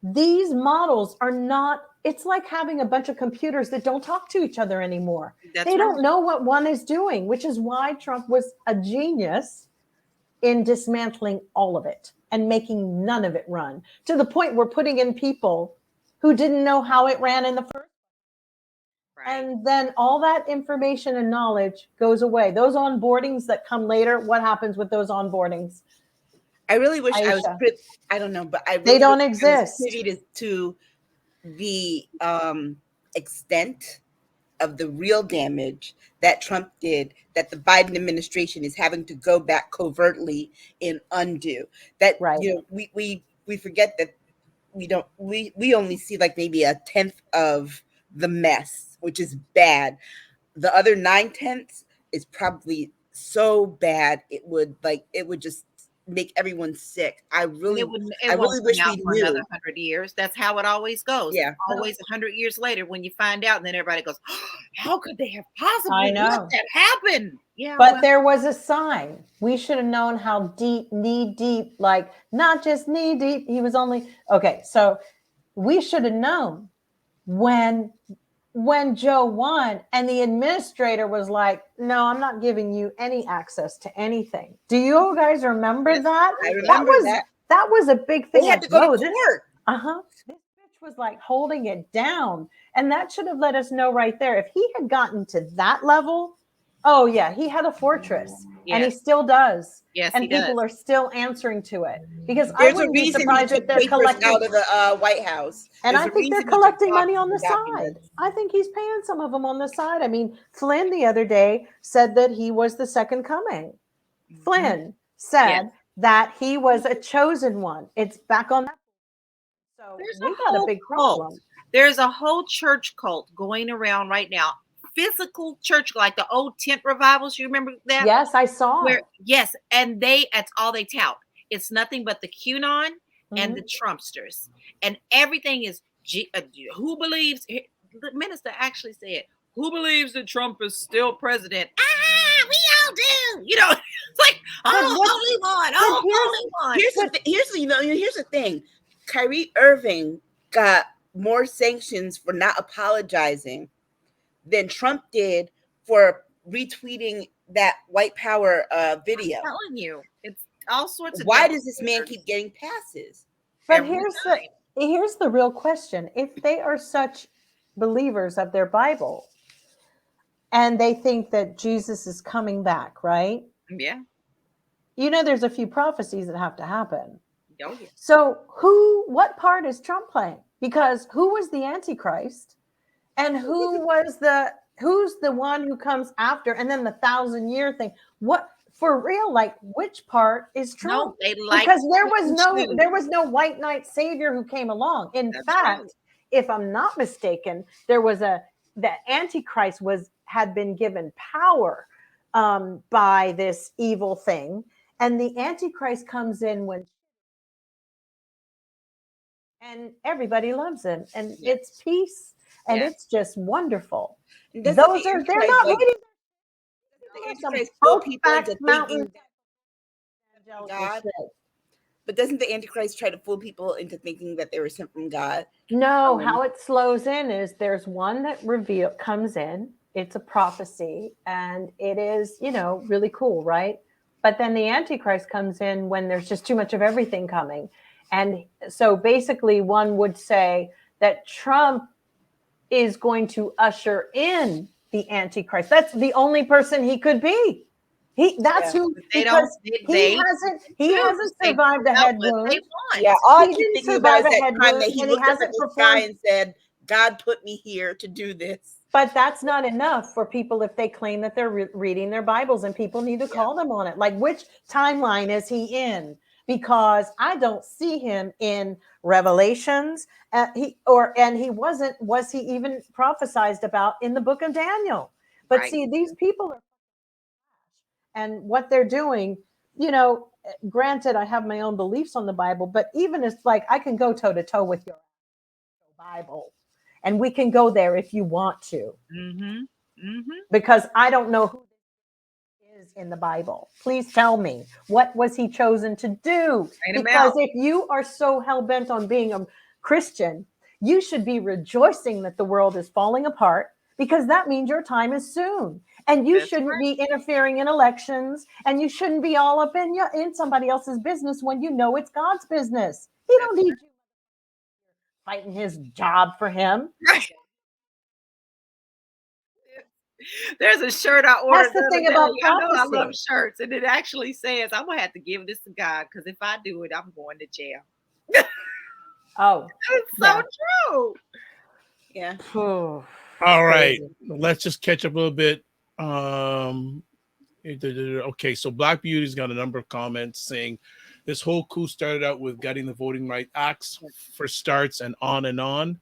these models are not, it's like having a bunch of computers that don't talk to each other anymore. They don't know what one is doing, which is why Trump was a genius in dismantling all of it and making none of it run, to the point we're putting in people who didn't know how it ran in the first. Right. And then all that information and knowledge goes away. Those onboardings that come later, what happens with those onboardings? I really wish Aisha. I was pretty, I don't know, but they don't exist. Privy to the extent of the real damage that Trump did, that the Biden administration is having to go back covertly and undo. That Right. we forget that we only see like maybe a tenth of the mess, which is bad. The other 9/10 is probably so bad it would just make everyone sick. I really won't wish come out we for knew. another 100 years. That's how it always goes. Yeah. Always 100 years later when you find out, and then everybody goes, oh, how could they have possibly I know. let that happen? Yeah. But there was a sign. We should have known how deep, knee deep, like not just knee deep. He was only, okay. So we should have known when Joe won and the administrator was like, no, I'm not giving you any access to anything. Do you guys remember that? I remember that. That was a big thing. They had to go to court. This bitch was like holding it down. And that should have let us know right there. If he had gotten to that level, oh yeah, he had a fortress. Yes. And he still does. Yes, and he people does. are still answering to it. Because There's I wouldn't a be reason surprised he if took they're papers collecting out of the White House. and There's I a think they're reason he took collecting money on the documents. side. I think he's paying some of them on the side. I mean, Flynn the other day said that he was the second coming. Flynn said that he was a chosen one. It's back on that. So we got a big problem. There's a whole church cult going around right now. Physical church, like the old tent revivals. You remember that? Yes, I saw. Yes, and that's all they tout. It's nothing but the QAnon and the Trumpsters, and everything is who believes. The minister actually said, "Who believes that Trump is still president?" We all do. You know, it's like only one. Here's the thing. Kyrie Irving got more sanctions for not apologizing than Trump did for retweeting that white power video. I'm telling you, it's all sorts of. Why does this man keep getting passes? But here's the real question. If they are such believers of their Bible and they think that Jesus is coming back, right? Yeah. You know, there's a few prophecies that have to happen. Oh, yeah. So what part is Trump playing? Because who was the Antichrist? And who's the one who comes after? And then the 1,000-year thing. What for real? Like, which part is Trump? No, because there was no white knight savior who came along. In fact, if I'm not mistaken, the Antichrist had been given power by this evil thing, and the Antichrist comes in and everybody loves him, and it's peace. And it's just wonderful. They're not reading. The Antichrist pull people into thinking God. But doesn't the Antichrist try to fool people into thinking that they were sent from God? No, how it slows in is there's one that comes in. It's a prophecy, and it is, really cool, right? But then the Antichrist comes in when there's just too much of everything coming. And so basically one would say that Trump is going to usher in the Antichrist. That's the only person he could be. He hasn't survived a head wound. Yeah, all I keep thinking about is that time that he looked up at the sky and said, God put me here to do this. But that's not enough for people if they claim that they're reading their Bibles, and people need to call them on it. Like, which timeline is he in? Because I don't see him in Revelations. Was he even prophesized about in the book of Daniel? But see, these people are, and what they're doing, granted, I have my own beliefs on the Bible, but even it's like, I can go toe to toe with your Bible, and we can go there if you want to, because I don't know who is in the Bible. Please tell me, what was he chosen to do? Because if you are so hell-bent on being a Christian, you should be rejoicing that the world is falling apart, because that means your time is soon. And you shouldn't be interfering in elections, and you shouldn't be all up in somebody else's business when you know it's God's business. He don't need you fighting his job for him. There's a shirt I ordered. That's the thing about prophecy. I love shirts, and it actually says, I'm gonna have to give this to God, because if I do it, I'm going to jail. Oh, it's so true. Yeah. All right, Crazy. let's just catch up a little bit. Okay, so Black Beauty's got a number of comments saying this whole coup started out with gutting the Voting Rights Acts for starts and on and on.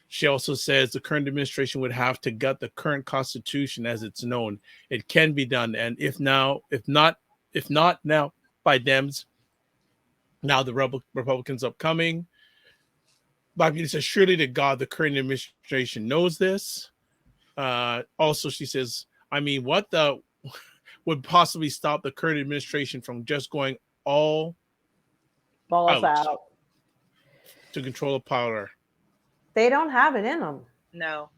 She also says the current administration would have to gut the current constitution as it's known. It can be done, and if not now by Dems, now the Republicans upcoming. Black Beauty says, surely to God, the current administration knows this. Also, she says, I mean, what the would possibly stop the current administration from just going all Balls out out. to control the power? They don't have it in them. No.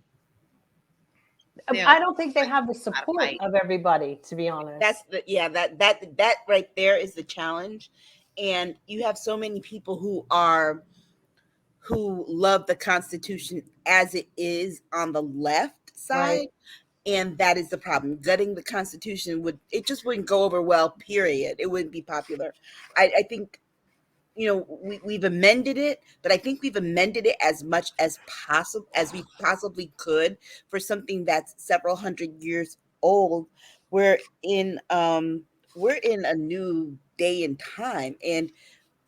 I don't think they have the support of everybody, to be honest. That's that right there is the challenge. And you have so many people who love the Constitution as it is on the left side. Right. And that is the problem. Gutting the Constitution just wouldn't go over well, period. It wouldn't be popular. I think, we've amended it, but I think we've amended it as much as possible as we possibly could for something that's several hundred years old. We're in a new day and time. And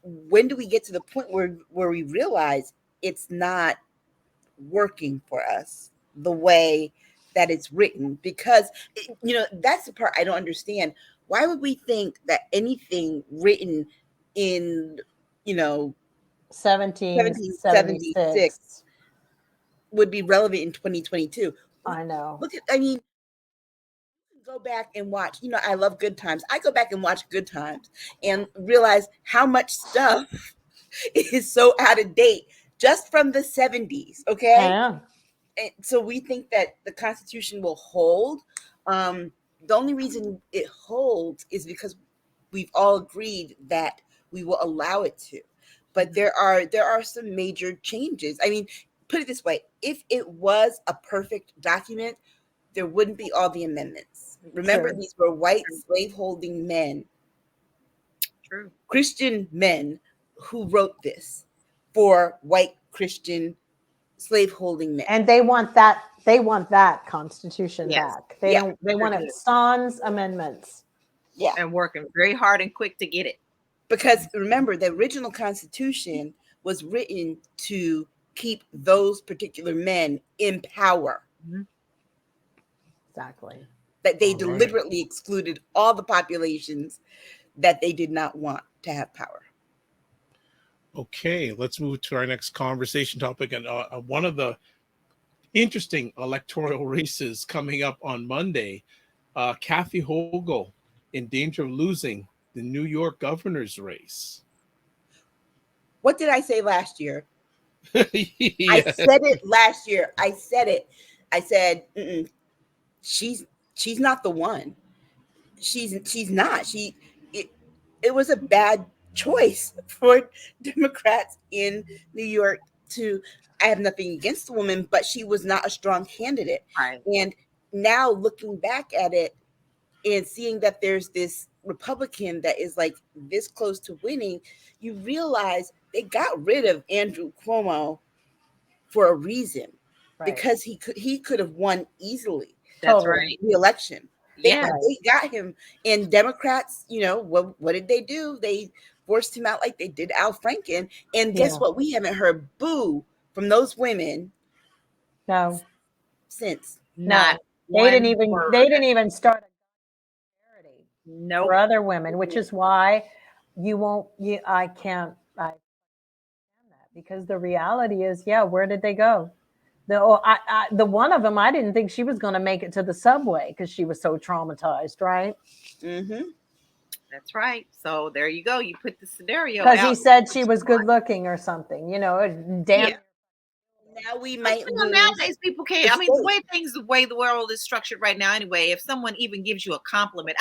when do we get to the point where we realize it's not working for us the way that it's written? Because that's the part I don't understand. Why would we think that anything written in 1776 would be relevant in 2022? I know. Go back and watch. I love Good Times. I go back and watch Good Times and realize how much stuff is so out of date just from the 70s. Okay. Yeah. And so we think that the Constitution will hold. The only reason it holds is because we've all agreed that we will allow it to. But there are some major changes. I mean, put it this way: if it was a perfect document, there wouldn't be all the amendments. Remember, True. These were white slaveholding men, Christian men, who wrote this for white Christian slaveholding men. And they want that Constitution Yes. back. They want it sans amendments. Yeah. And working very hard and quick to get it. Because remember, the original Constitution was written to keep those particular men in power. Mm-hmm. Exactly. That they deliberately excluded all the populations that they did not want to have power. Okay, let's move to our next conversation topic. And one of the interesting electoral races coming up on Monday, Kathy Hochul in danger of losing the New York governor's race. What did I say last year? Yeah. I said it last year. I said, she's not the one. She's not. It was a bad choice for Democrats in New York I have nothing against the woman, but she was not a strong candidate. Right. And now looking back at it and seeing that there's this Republican that is like this close to winning, you realize they got rid of Andrew Cuomo for a reason, because he could have won easily. That's right. The election. Yeah. They got him. And Democrats, what did they do? They forced him out like they did Al Franken. And guess what? We haven't heard boo from those women. No. Since. Not. They didn't even start a charity for other women, which is why I can't understand that, because the reality is, where did they go? The one of them, I didn't think she was going to make it to the subway because she was so traumatized, right? Mm-hmm. That's right. So there you go. You put the scenario because he said she was good looking or something. Damn. Yeah. Now we might lose. Nowadays people can't. I mean, the way the world is structured right now. Anyway, if someone even gives you a compliment,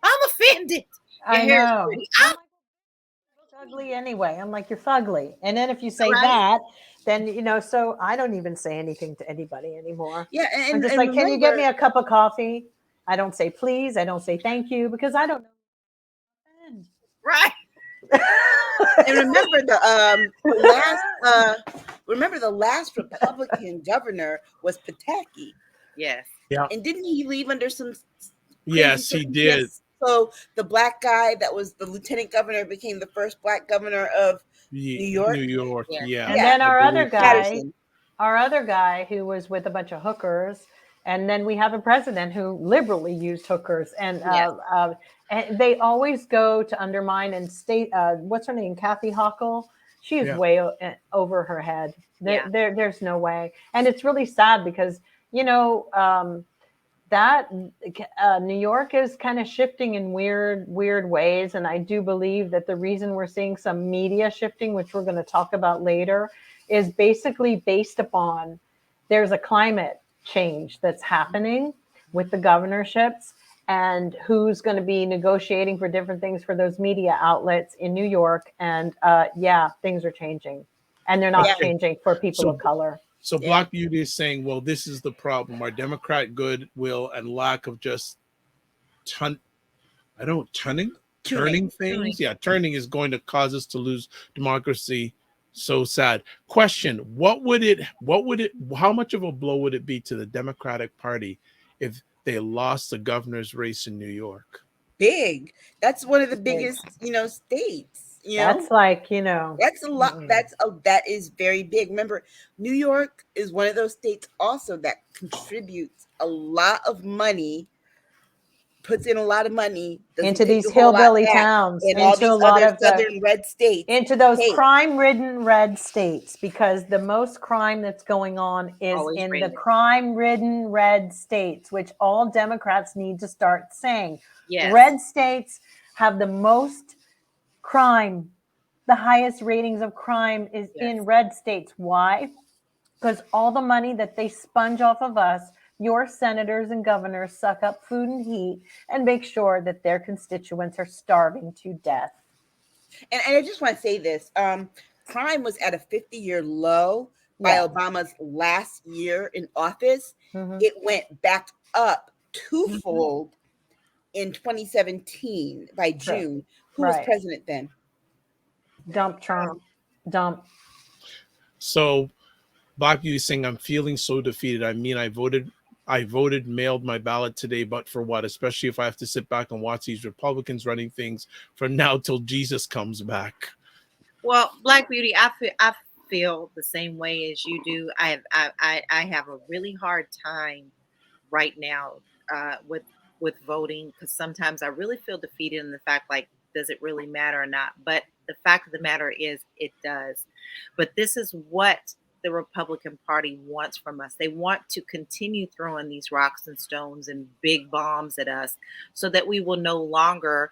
I'm offended. I know. I'm ugly anyway. I'm like, you're fugly. And then if you say that, then so I don't even say anything to anybody anymore. Yeah, I'm just like, can you get me a cup of coffee? I don't say please. I don't say thank you, because I don't know. Right. And remember remember the last Republican governor was Pataki. Yes. Yeah. And didn't he leave under some Yes, he did. So the black guy that was the lieutenant governor became the first black governor of New York. New York, yeah. And then our other guy, Patterson. who was with a bunch of hookers, and then we have a president who liberally used hookers, and and they always go to undermine and state. What's her name? Kathy Hochul. She is way over her head. There's no way, and it's really sad because that New York is kind of shifting in weird ways. And I do believe that the reason we're seeing some media shifting, which we're going to talk about later, is basically based upon there's a climate change that's happening with the governorships and who's going to be negotiating for different things for those media outlets in New York. And things are changing, and they're not changing for people of color. So Black Beauty is saying, well, this is the problem. Our Democrat goodwill and lack of just turning things. Yeah, turning is going to cause us to lose democracy. So sad. Question, how much of a blow would it be to the Democratic Party if they lost the governor's race in New York? Big. That's one of the biggest, states. That's like, that's a lot. That is very big. Remember, New York is one of those states also that contributes a lot of money, puts in a lot of money into these hillbilly towns, into a lot of southern red states, into those crime-ridden red states, because the most crime that's going on is in the crime-ridden red states, which all Democrats need to start saying. Yes. Red states have the most crime. The highest ratings of crime is in red states. Why? Because all the money that they sponge off of us, your senators and governors suck up food and heat and make sure that their constituents are starving to death. And I just want to say this. Crime was at a 50-year low by Obama's last year in office. Mm-hmm. It went back up twofold in 2017 by June. Who was president then? Dump Trump. Dump. So Black Beauty saying, I'm feeling so defeated. I mean, I voted, mailed my ballot today, but for what? Especially if I have to sit back and watch these Republicans running things from now till Jesus comes back. Well, Black Beauty, I feel the same way as you do. I have a really hard time right now with voting, because sometimes I really feel defeated in the fact, like, does it really matter or not? But the fact of the matter is it does. But this is what the Republican Party wants from us. They want to continue throwing these rocks and stones and big bombs at us so that we will no longer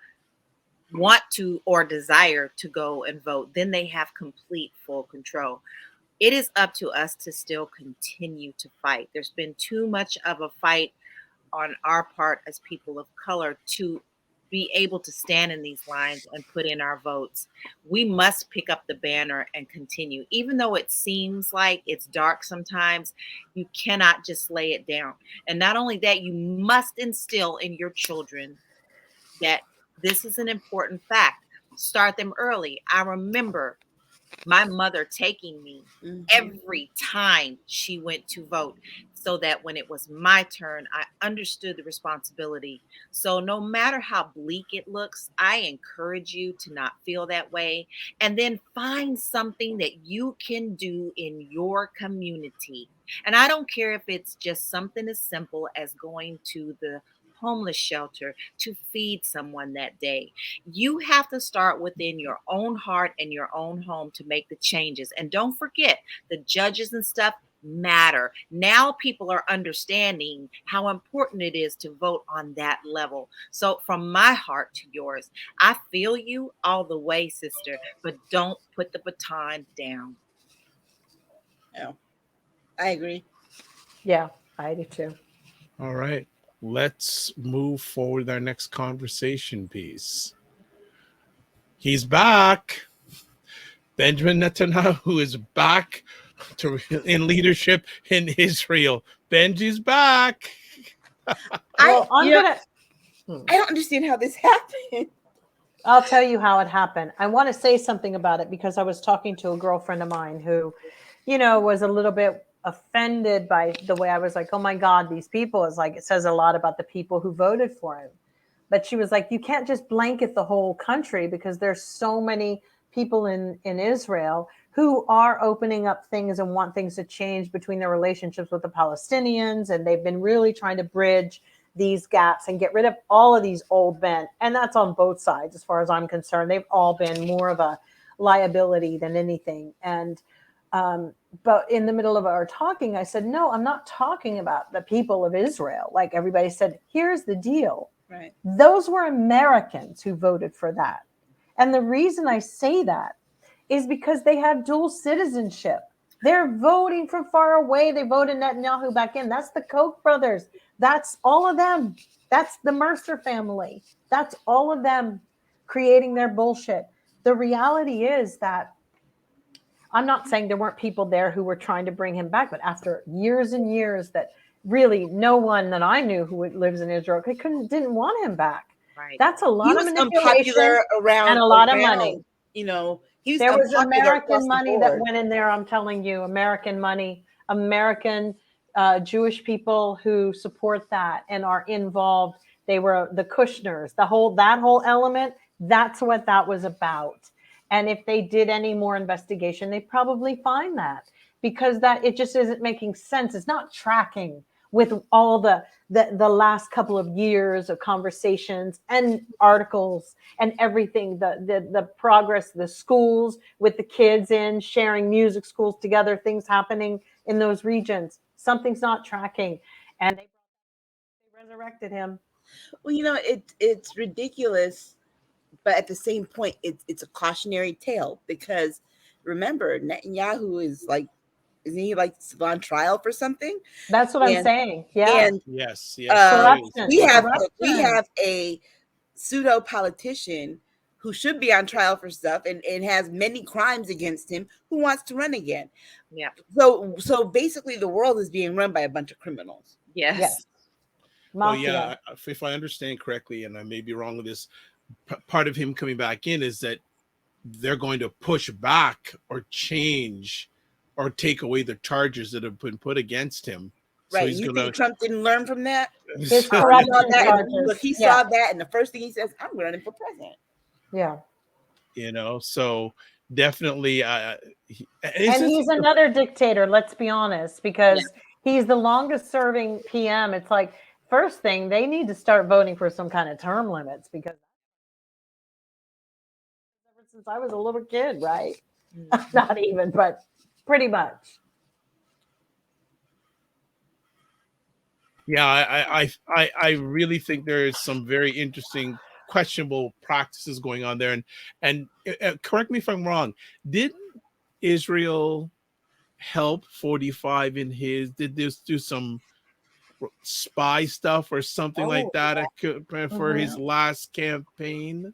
want to or desire to go and vote. Then they have complete full control. It is up to us to still continue to fight. There's been too much of a fight on our part as people of color to be able to stand in these lines and put in our votes. We must pick up the banner and continue. Even though it seems like it's dark sometimes, you cannot just lay it down. And not only that, you must instill in your children that this is an important fact. Start them early. I remember my mother taking me every time she went to vote, so that when it was my turn, I understood the responsibility. So no matter how bleak it looks, I encourage you to not feel that way. And then find something that you can do in your community. And I don't care if it's just something as simple as going to the homeless shelter to feed someone that day. You have to start within your own heart and your own home to make the changes. And don't forget, the judges and stuff matter. Now people are understanding how important it is to vote on that level. So from my heart to yours, I feel you all the way, sister, but don't put the baton down. No, I agree. Yeah, I do too. All right. Let's move forward with our next conversation piece. He's back. Benjamin Netanyahu is back in leadership in Israel. Benji's back. I don't understand how this happened. I'll tell you how it happened. I want to say something about it because I was talking to a girlfriend of mine who was a little bit offended by the way I was like, oh my God, these people, is like, it says a lot about the people who voted for him. But she was like, you can't just blanket the whole country, because there's so many people in Israel who are opening up things and want things to change between their relationships with the Palestinians. And they've been really trying to bridge these gaps and get rid of all of these old men. And that's on both sides, as far as I'm concerned. They've all been more of a liability than anything. And but in the middle of our talking, I said, no, I'm not talking about the people of Israel. Like everybody said, here's the deal. Right. Those were Americans who voted for that. And the reason I say that is because they have dual citizenship. They're voting from far away. They voted Netanyahu back in. That's the Koch brothers. That's all of them. That's the Mercer family. That's all of them creating their bullshit. The reality is that I'm not saying there weren't people there who were trying to bring him back, but after years and years that really no one that I knew who lives in Israel didn't want him back. Right. That's a lot of manipulation unpopular around and a lot of money. You know, he was there was unpopular American money that went in there. I'm telling you, American money, American Jewish people who support that and are involved. They were the Kushners, that whole element. That's what that was about. And if they did any more investigation, they'd probably find that, because that it just isn't making sense. It's not tracking with all the last couple of years of conversations and articles and everything, the progress, the schools with the kids in sharing music schools together, things happening in those regions. Something's not tracking. And they resurrected him. Well, it's ridiculous. But at the same point, it's a cautionary tale, because remember, Netanyahu isn't he on trial for something? That's what I'm saying. Yeah. And yes. we have a pseudo politician who should be on trial for stuff and has many crimes against him, who wants to run again. Yeah. So basically, the world is being run by a bunch of criminals. Yes. Well, yeah. If I understand correctly, and I may be wrong with this, part of him coming back in is that they're going to push back or change or take away the charges that have been put against him. Right. So you think Trump didn't learn from that? His corruption charges. Look, he saw that, and the first thing he says, I'm running for president. Yeah. So definitely. And he's another dictator, let's be honest, because he's the longest serving PM. It's like, first thing, they need to start voting for some kind of term limits, because ever since I was a little kid, right? Not even, but pretty much. Yeah, I really think there is some very interesting, questionable practices going on there. And correct me if I'm wrong. Didn't Israel help 45 in his? Did this do some spy stuff or something like that for his last campaign?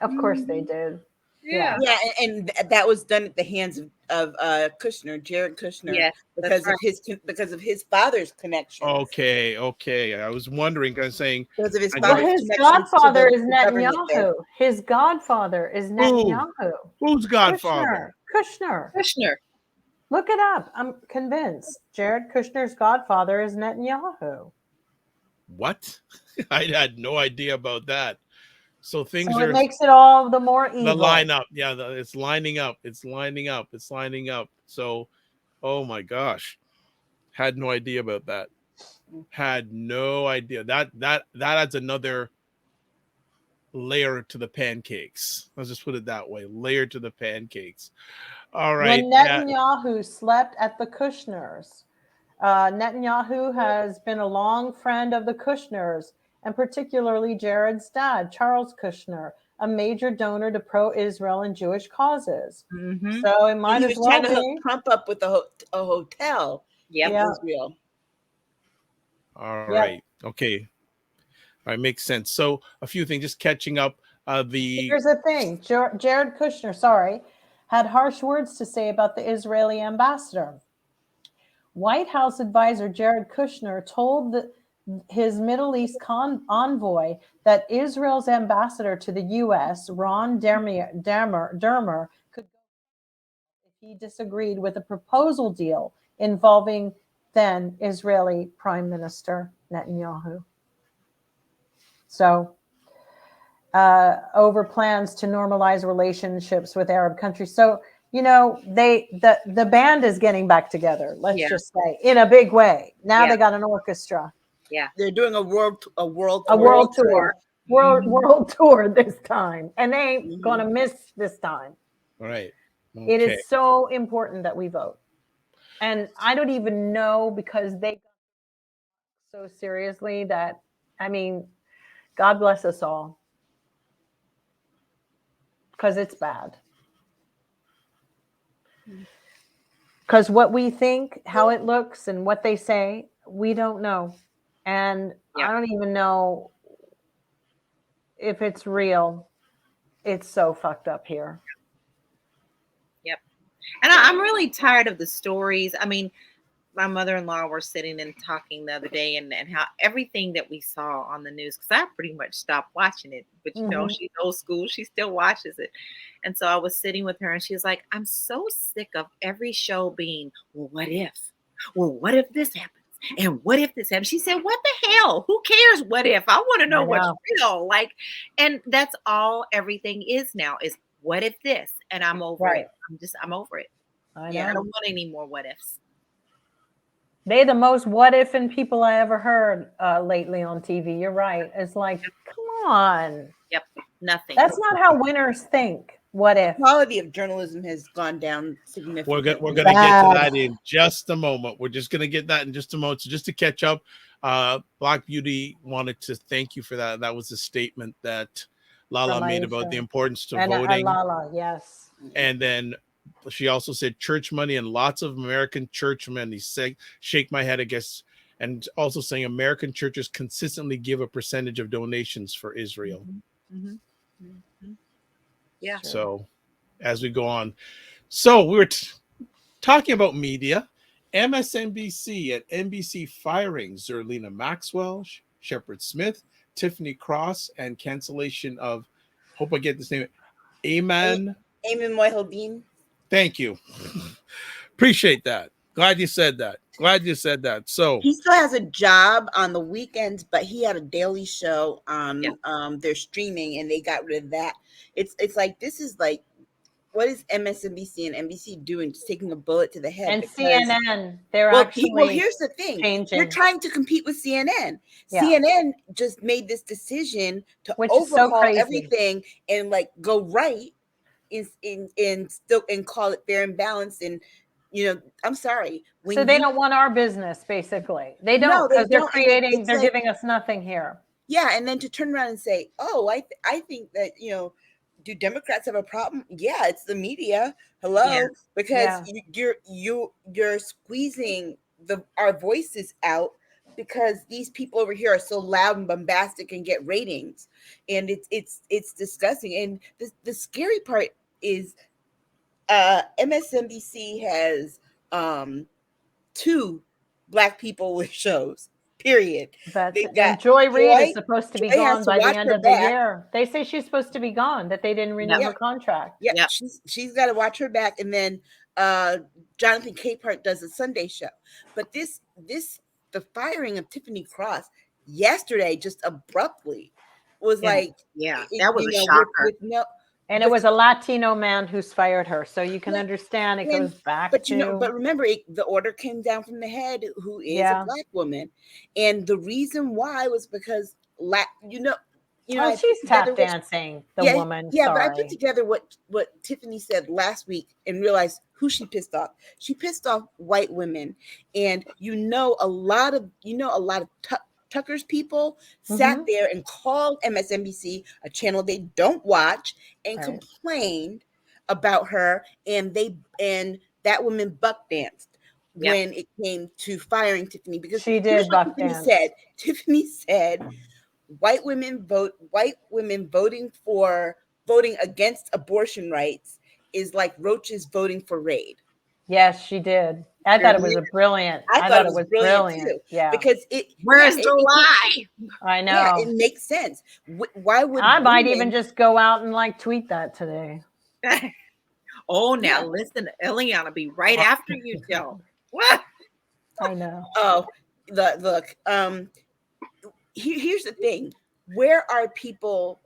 Of course they did. Yeah, and that was done at the hands of Kushner, Jared Kushner, because of his father's connection. Okay. I was wondering, kind of saying, because of his godfather is Netanyahu. His godfather is Netanyahu. Who's godfather? Kushner. Look it up. I'm convinced. Jared Kushner's godfather is Netanyahu. What? I had no idea about that. So things it makes it all the more evil. The lineup. Yeah, it's lining up. It's lining up. So, oh my gosh. Had no idea about that. Had no idea. That adds another layer to the pancakes. Let's just put it that way. Layer to the pancakes. All right. When Netanyahu slept at the Kushners, Netanyahu has been a long friend of the Kushners, and particularly Jared's dad, Charles Kushner, a major donor to pro-Israel and Jewish causes. Mm-hmm. So it might as well be. Hook Trump up with a hotel. Israel. All right. Okay. All right. Makes sense. So a few things, just catching up. Here's the thing. Jared Kushner, had harsh words to say about the Israeli ambassador. White House advisor Jared Kushner told his Middle East envoy that Israel's ambassador to the U.S., Ron Dermer, could go if he disagreed with a proposal deal involving then Israeli Prime Minister Netanyahu. So, over plans to normalize relationships with Arab countries. So, the band is getting back together. Let's just say in a big way. Now they got an orchestra. Yeah, they're doing a world tour. World tour this time, and they ain't gonna miss this time. Right. Okay. It is so important that we vote, and I don't even know, because they got so seriously that, I mean, God bless us all, because it's bad. Because what we think, how it looks, and what they say, we don't know. And I don't even know if it's real. It's so fucked up here. Yep. And I'm really tired of the stories. I mean, my mother-in-law were sitting and talking the other day, and how everything that we saw on the news, because I pretty much stopped watching it, but she's old school, she still watches it. And so I was sitting with her, and she was like, I'm so sick of every show being, well, what if? Well, what if this happens? And what if this happens? She said, what the hell? Who cares what if? I want to know what's real. Like, and that's all everything is now, is what if this? And I'm over it. I'm over it. I don't want any more what ifs. They the most what if in people I ever heard lately on TV. You're right. It's like, come on. Yep. Nothing. That's not how winners think. What if? The quality of journalism has gone down significantly. We're going to get to that in just a moment. We're just going to get that in just a moment. So just to catch up, Black Beauty wanted to thank you for that. That was a statement that Lala made about the importance to voting. Lala, yes. And then she also said church money, and lots of American churchmen. He said, shake my head, I guess. And also saying American churches consistently give a percentage of donations for Israel. Yeah. So as we go on. So we were talking about media. MSNBC and NBC firing Zerlina Maxwell, Shepard Smith, Tiffany Cross, and cancellation of, hope I get this name, Ayman Moyheldin. Thank you. Appreciate that. Glad you said that. So he still has a job on the weekends, but he had a daily show on their streaming, and they got rid of that. It's like, this is like, what is MSNBC and NBC doing? Just taking a bullet to the head. And CNN, they're actually here's the thing. changing. You're trying to compete with CNN. Yeah. CNN just made this decision to overhaul everything and like go right and call it fair and balanced. And I'm sorry. So they don't want our business, basically. They don't, because they're giving us nothing here. Yeah, and then to turn around and say, "Oh, I think that do Democrats have a problem?" Yeah, it's the media. Hello, because you're squeezing our voices out because these people over here are so loud and bombastic and get ratings, and it's disgusting. And the scary part is, MSNBC has 2 Black people with shows. Period. But Joy Reid is supposed to be gone by the end of the year. They say she's supposed to be gone, that they didn't renew her contract. Yeah, she's got to watch her back. And then Jonathan Capehart does a Sunday show. But the firing of Tiffany Cross yesterday, just abruptly, was that was a shocker. And it was a Latino man who's fired her, so you can understand it goes back. But but remember, the order came down from the head, who is a Black woman, and the reason why was because she's tap dancing the woman. Yeah, but I put together what Tiffany said last week and realized who she pissed off. She pissed off white women, and a lot of Tucker's people sat there and called MSNBC, a channel they don't watch, and complained about her, and that woman buck danced when it came to firing Tiffany, because she did buck dance. Tiffany said white women voting against abortion rights is like roaches voting for Raid. Yes, she did. I thought it was brilliant. I thought it was brilliant too. Yeah, because where's the lie? I know. Yeah, it makes sense. Why would I might even just go out and tweet that today? Oh, now listen, Eliana be right after you, Joe. What? I know. Oh, look. Here's the thing: where are people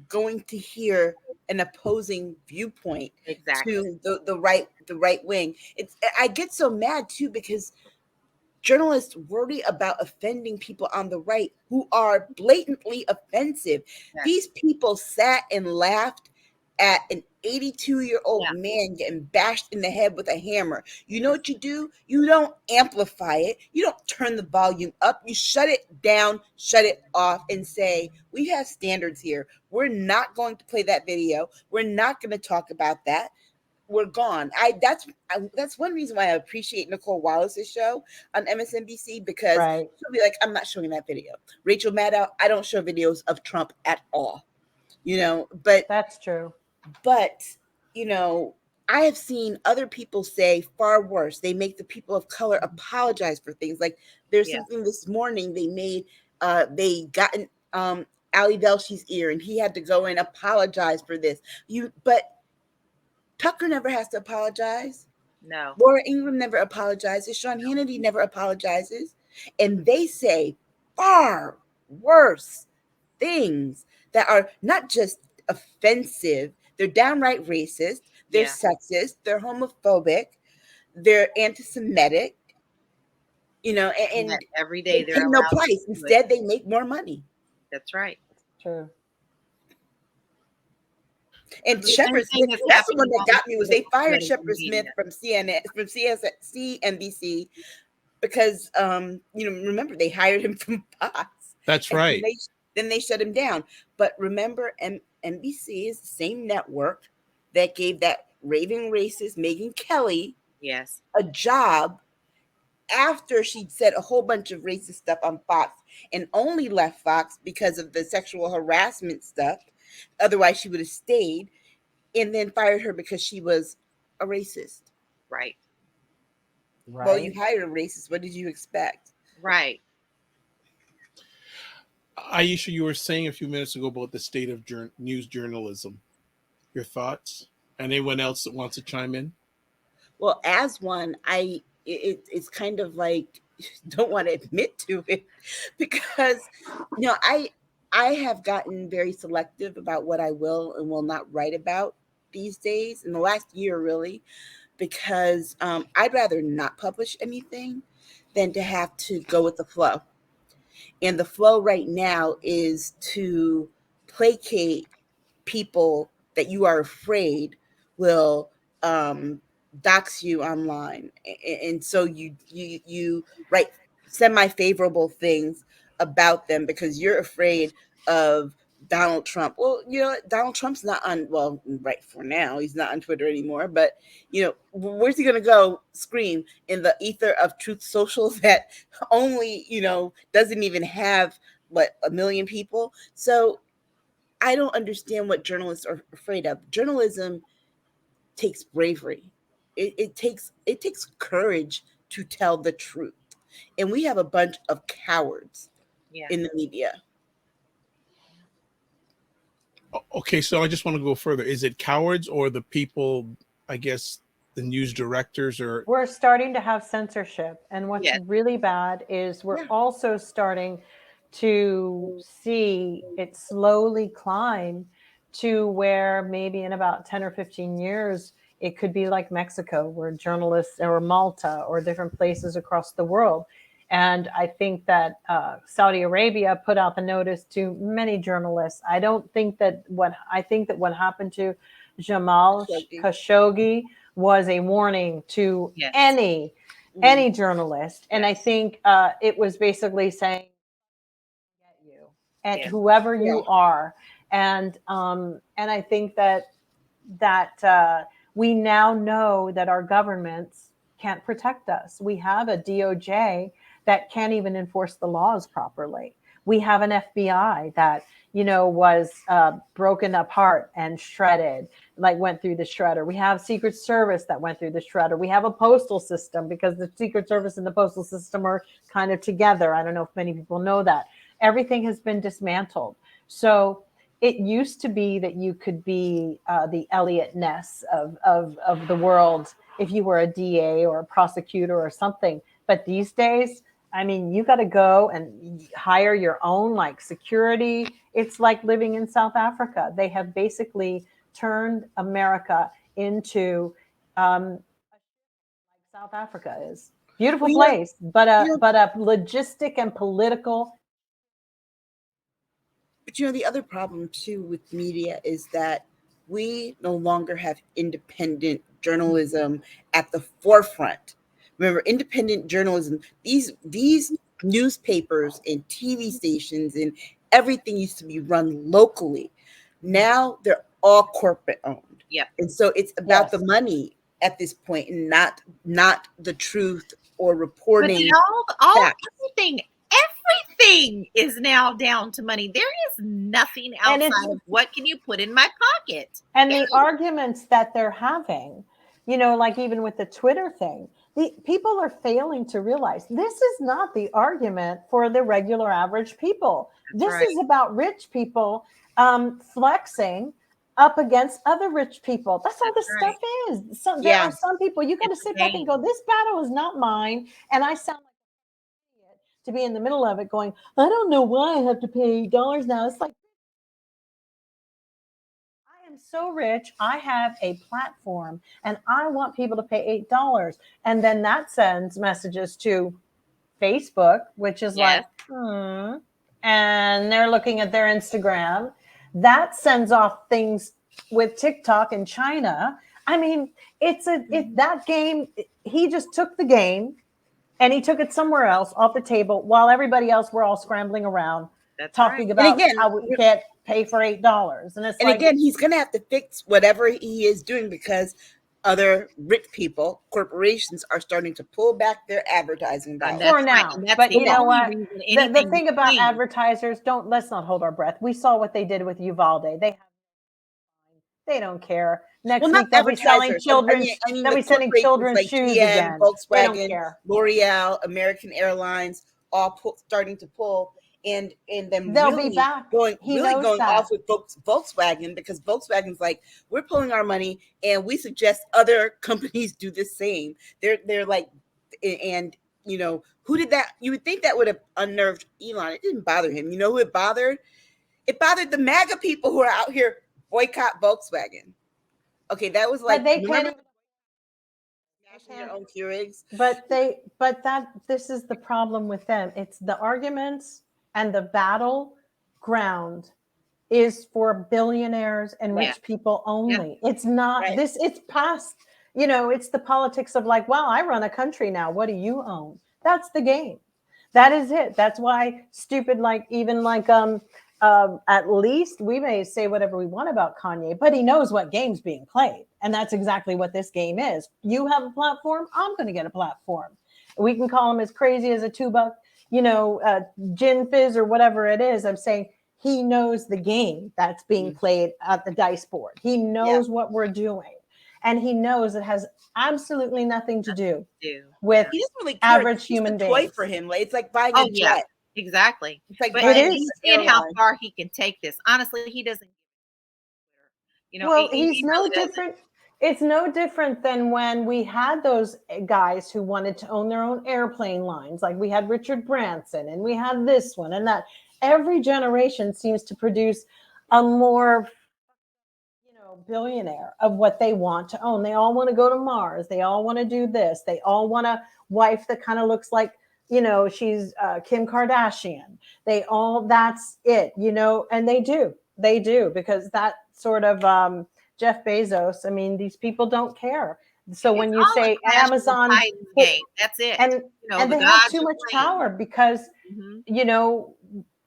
going to hear an opposing viewpoint Exactly. to the right wing? I get so mad too because journalists worry about offending people on the right who are blatantly offensive. Yes. These people sat and laughed at an 82-year-old man getting bashed in the head with a hammer. You know what you do? You don't amplify it. You don't turn the volume up. You shut it down, shut it off, and say, we have standards here. We're not going to play that video. We're not going to talk about that. We're gone. That's one reason why I appreciate Nicole Wallace's show on MSNBC, because she'll be like, I'm not showing that video. Rachel Maddow, I don't show videos of Trump at all. But that's true. But I have seen other people say far worse. They make the people of color apologize for things. Like there's something this morning they made. They got Ali Velsh's ear, and he had to go and apologize for this. But Tucker never has to apologize. No. Laura Ingraham never apologizes. Sean Hannity never apologizes. And they say far worse things that are not just offensive. They're downright racist. They're sexist. They're homophobic. They're anti-Semitic. And every day they pay no price. Instead, they make more money. That's right. True. And Shepard Smith, that's the one that got me, was they fired Shepard Smith from CNBC because remember they hired him from Fox. That's right. Then they shut him down. But remember, NBC is the same network that gave that raving racist Megyn Kelly a job after she'd said a whole bunch of racist stuff on Fox, and only left Fox because of the sexual harassment stuff. Otherwise, she would have stayed, and then fired her because she was a racist. Right. Well, you hired a racist. What did you expect? Right. Aisha, you were saying a few minutes ago about the state of news journalism. Your thoughts? Anyone else that wants to chime in? Well, as one, it's kind of like don't want to admit to it because I have gotten very selective about what I will and will not write about these days in the last year, really, because I'd rather not publish anything than to have to go with the flow. And the flow right now is to placate people that you are afraid will dox you online. And so you write semi-favorable things about them because you're afraid of Donald Trump. Well, Donald Trump's not on, well, right for now, he's not on Twitter anymore, but where's he going to go scream in the ether of Truth Social that only, doesn't even have 1 million people. So I don't understand what journalists are afraid of. Journalism takes bravery. It takes courage to tell the truth. And we have a bunch of cowards in the media. Okay, so I just want to go further. Is it cowards or the people, I guess, the news directors? Or we're starting to have censorship. And what's really bad is we're also starting to see it slowly climb to where maybe in about 10 or 15 years, it could be like Mexico, where journalists, or Malta, or different places across the world. And I think that Saudi Arabia put out the notice to many journalists. I think that what happened to Jamal Khashoggi was a warning to any journalist. And I think it was basically saying, get you and whoever you are. And I think that we now know that our governments can't protect us. We have a DOJ that can't even enforce the laws properly. We have an FBI that, was broken apart and shredded, went through the shredder. We have Secret Service that went through the shredder. We have a postal system because the Secret Service and the postal system are kind of together. I don't know if many people know that. Everything has been dismantled. So it used to be that you could be the Elliot Ness of the world if you were a DA or a prosecutor or something. But these days, I mean, you got to go and hire your own like security. It's like living in South Africa. They have basically turned America into like South Africa is. Beautiful place, but a logistic and political. But the other problem too with media is that we no longer have independent journalism at the forefront. Remember, independent journalism, these newspapers and TV stations and everything used to be run locally. Now they're all corporate owned. Yep. And so it's about the money at this point, and not the truth or reporting. But everything is now down to money. There is nothing outside of what can you put in my pocket. And the arguments that they're having, like even with the Twitter thing, the people are failing to realize this is not the argument for the regular average people. This is about rich people flexing up against other rich people. That's all this stuff is. So there are some people you got to sit back and go, this battle is not mine. And I sound like an idiot to be in the middle of it going, I don't know why I have to pay $8 now. It's like, I am so rich. I have a platform and I want people to pay $8. And then that sends messages to Facebook, which is like, and they're looking at their Instagram. That sends off things with TikTok in China. I mean, it's that game. He just took the game and he took it somewhere else off the table while everybody else were all scrambling around talking about how we can't pay for $8. And again, he's going to have to fix whatever he is doing because other rich people, corporations are starting to pull back their advertising dollars. For now. But you know what? The thing about advertisers, let's not hold our breath. We saw what they did with Uvalde. They don't care. Next week they'll be selling children's they'll be sending children's like shoes again. Volkswagen, L'Oreal, American Airlines, all starting to pull. And then they'll really be back. going off with Volkswagen because Volkswagen's like, we're pulling our money and we suggest other companies do the same. They're like, and who did that? You would think that would have unnerved Elon. It didn't bother him. You know who it bothered? It bothered the MAGA people who are out here boycott Volkswagen. Okay, that was like, but they can't. Their own Keurigs. But this is the problem with them. It's the arguments. And the battleground is for billionaires and rich people only. Yeah. It's not this. It's past. It's the politics of like, well, I run a country now. What do you own? That's the game. That is it. That's why stupid. Like even like at least we may say whatever we want about Kanye, but he knows what game's being played, and that's exactly what this game is. You have a platform. I'm going to get a platform. We can call him as crazy as a $2. Gin fizz or whatever it is. I'm saying he knows the game that's being played at the dice board. He knows what we're doing. And he knows it has absolutely nothing to do with average human beings. It's a toy for him. It's like buying a jet. Exactly. It's like but he's seeing how far he can take this. Honestly, he doesn't. Well, he's no different. It's no different than when we had those guys who wanted to own their own airplane lines. Like we had Richard Branson and we had this one and that. Every generation seems to produce a more, billionaire of what they want to own. They all want to go to Mars. They all want to do this. They all want a wife that kind of looks like, she's Kim Kardashian. That's it, and they do because that sort of, Jeff Bezos. I mean, these people don't care. So when you say Amazon, that's it. And they have too much power because,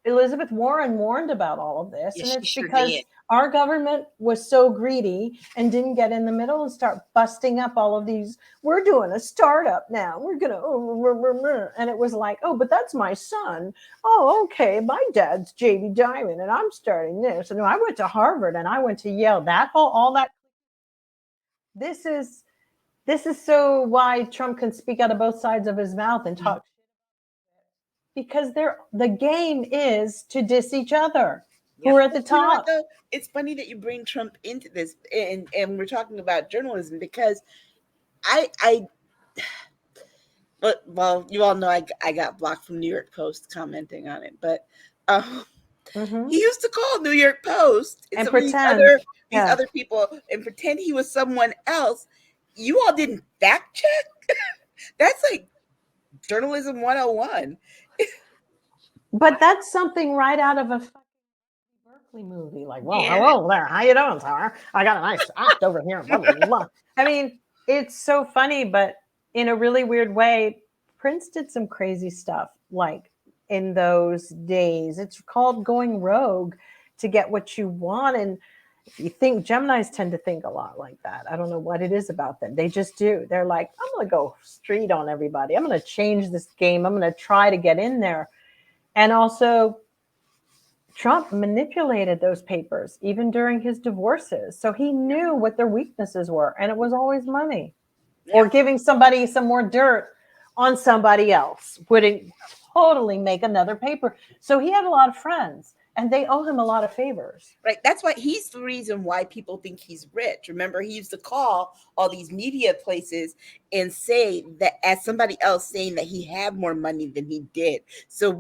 Elizabeth Warren warned about all of this. And it's because our government was so greedy and didn't get in the middle and start busting up all of these. We're doing a startup now. We're going to, and it was like, oh, but that's my son. Oh, okay. My dad's JB Diamond and I'm starting this. And I went to Harvard and I went to Yale. This is so why Trump can speak out of both sides of his mouth and talk. Because the game is to diss each other. who are at the You know what, top. though? It's funny that you bring Trump into this, and we're talking about journalism, because I well, you all know I got blocked from New York Post commenting on it, but he used to call New York Post And some of pretend. these other people and pretend he was someone else. You all didn't fact check? That's like journalism 101. But that's something right out of a Berkeley movie. Like, well, hello there. How you doing, sir? I got a nice act over here. Blah, blah, blah. I mean, it's so funny, but in a really weird way, Prince did some crazy stuff like in those days. It's called going rogue to get what you want. And if you think Geminis tend to think a lot like that. I don't know what it is about them. They just do. They're like, I'm going to go street on everybody. I'm going to change this game. I'm going to try to get in there. And also, Trump manipulated those papers even during his divorces. So he knew what their weaknesses were, and it was always money. Or giving somebody some more dirt on somebody else wouldn't totally make another paper. So he had a lot of friends, and they owe him a lot of favors. Right. That's why he's the reason why people think he's rich. Remember, he used to call all these media places and say that as somebody else saying that he had more money than he did. So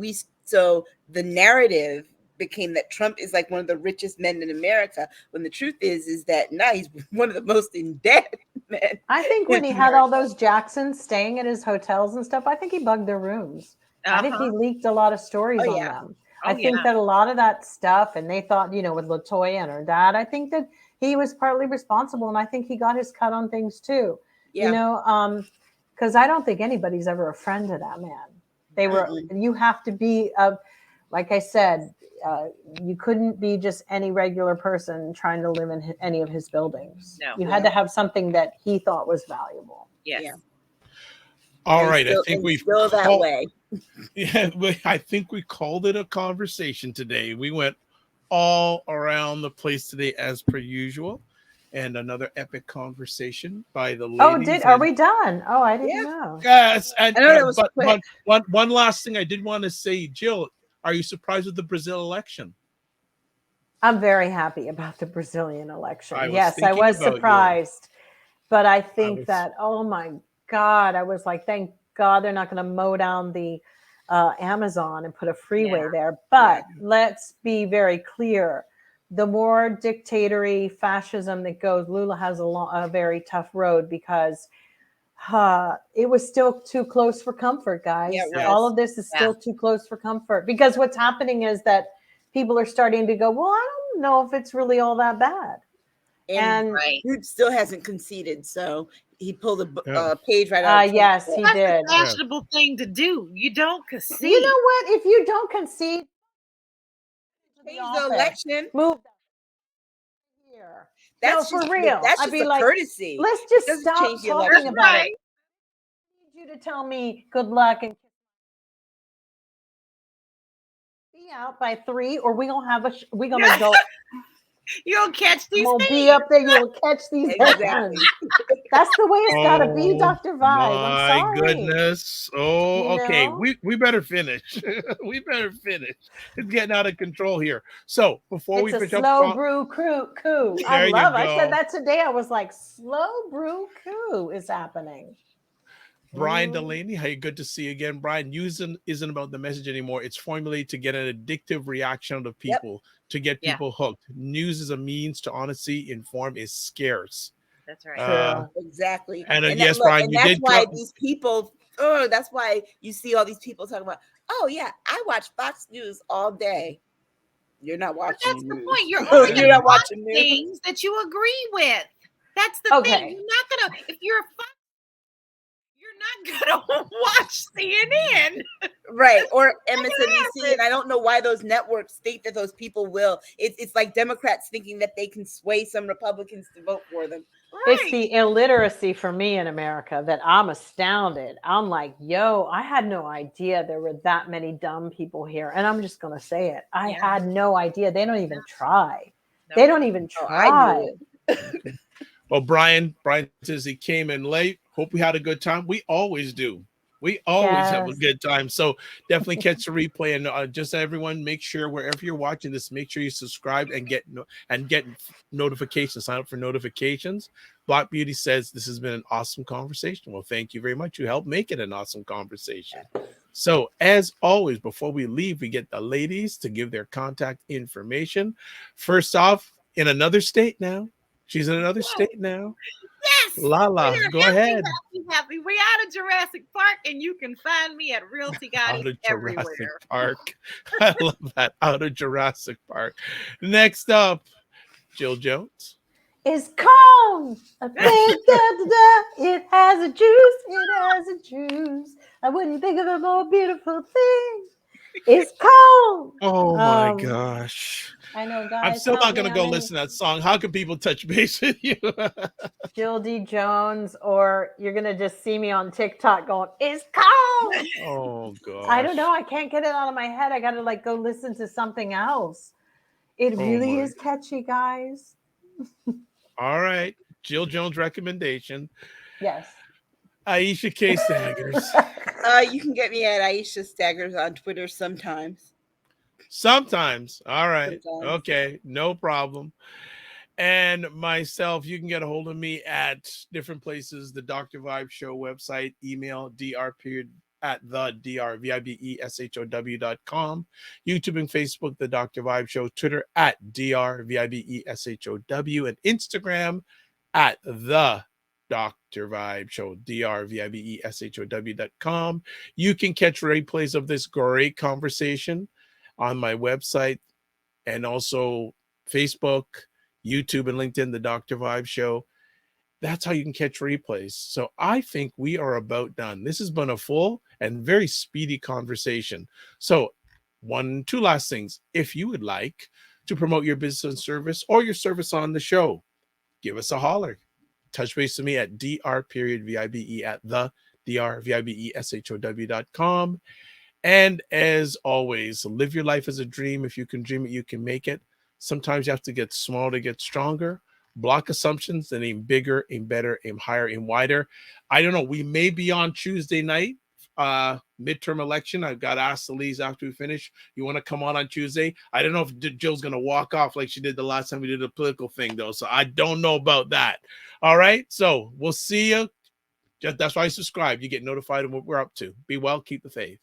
the narrative became that Trump is like one of the richest men in America, when the truth is that now he's one of the most in debt men. I think when he had all those Jacksons staying at his hotels and stuff, I think he bugged their rooms. I think he leaked a lot of stories on them. I think that a lot of that stuff, and they thought, with LaToya and her dad, I think that he was partly responsible, and I think he got his cut on things too. Because I don't think anybody's ever a friend to that man. They were. You have to be like I said, you couldn't be just any regular person trying to live in any of his buildings. No. You had to have something that he thought was valuable. Yes. Yeah. All right. I think we've still that way. Yeah, I think we called it a conversation today. We went all around the place today as per usual. And another epic conversation by the ladies. Are we done? Oh, I didn't know. Yes. And I know that was quick. One last thing I did want to say, Jill, are you surprised with the Brazil election? I'm very happy about the Brazilian election. I was surprised. But I think that, oh my God, I was like, thank God they're not going to mow down the Amazon and put a freeway there. But let's be very clear. The more dictatory fascism that goes, Lula has a very tough road, because it was still too close for comfort, guys. All of this is still too close for comfort, because what's happening is that people are starting to go, well, I don't know if it's really all that bad. And he still hasn't conceded, so he pulled a page right out. Yes, he did. That's a fashionable thing to do. You don't concede. You know what? If you don't concede, change the election. Move here. That's for real. That's I'd just be a like, courtesy. Let's just stop talking about it. I need you to tell me good luck and be out by 3, or we gonna have we gonna go. You'll catch these. We'll be up there. You'll catch these. Exactly. That's the way it's gotta be, Dr. Vibe. I'm sorry. My goodness. Oh, okay. We better finish. We better finish. It's getting out of control here. So before we finish up, slow brew coup. I love it. I said that today. I was like, slow brew coup is happening. Brian Delaney, hey, good to see you again. Brian, news isn't about the message anymore. It's formulated to get an addictive reaction of people, to get people hooked. News is a means to honestly inform is scarce. That's right. Exactly. And yes, Brian, you did. That's why these people, that's why you see all these people talking about, I watch Fox News all day. You're not watching. But that's the point. You're not watching things that you agree with. That's the thing. You're not gonna, if you're a Fox, you're not gonna watch CNN, right? Or MSNBC, and I don't know why those networks think that those people will. It's like Democrats thinking that they can sway some Republicans to vote for them. Right. It's the illiteracy for me in America that I'm astounded. I'm like, I had no idea there were that many dumb people here, and I'm just gonna say it. I had no idea. They don't even try. No. They don't even try. I knew it. Well, Brian says he came in late. Hope we had a good time. We always do. We always have a Yes. good time. So definitely catch the replay. And just everyone, make sure wherever you're watching this, make sure you subscribe and get notifications. Sign up for notifications. Black Beauty says this has been an awesome conversation. Well, thank you very much. You helped make it an awesome conversation. So as always, before we leave, we get the ladies to give their contact information. First off, in another state now. She's in another state now. Yes. Lala, go ahead. Happy. We out of Jurassic Park, and you can find me at Realty Out Gotti of Jurassic everywhere. Park. I love that. Out of Jurassic Park. Next up, Jill Jones. It's cold. A big it has a juice. It has a juice. I wouldn't think of a more beautiful thing. It's cold. Oh my gosh. I know, guys. I'm still not going to go listen to that song. How can people touch base with you? Jill D. Jones, or you're going to just see me on TikTok going, it's cold. Oh, God. I don't know. I can't get it out of my head. I got to like go listen to something else. It really is catchy, guys. All right. Jill Jones recommendation. Yes. Aisha K. Staggers. You can get me at Aisha Staggers on Twitter sometimes. Sometimes. All right. Sometimes. Okay. No problem. And myself, you can get a hold of me at different places. The Dr. Vibe Show website, email dr@thedrvibeshow.com, YouTube and Facebook, The Dr. Vibe Show, Twitter at drvibeshow, and Instagram at The Dr. Vibe Show, drvibeshow.com. You can catch replays of this great conversation on my website and also Facebook, YouTube, and LinkedIn, The Dr. Vibe Show. That's how you can catch replays. So I think we are about done. This has been a full and very speedy conversation. So two last things. If you would like to promote your business and service or your service on the show, give us a holler. Touch base with me at dr.vibe at the drvibeshow.com. And as always, live your life as a dream. If you can dream it, you can make it. Sometimes you have to get small to get stronger. Block assumptions and aim bigger, aim better, aim higher, aim wider. I don't know. We may be on Tuesday night, midterm election. I've got asked the leads after we finish. You want to come on Tuesday? I don't know if Jill's going to walk off like she did the last time we did a political thing, though. So I don't know about that. All right. So we'll see you. That's why I subscribe. You get notified of what we're up to. Be well. Keep the faith.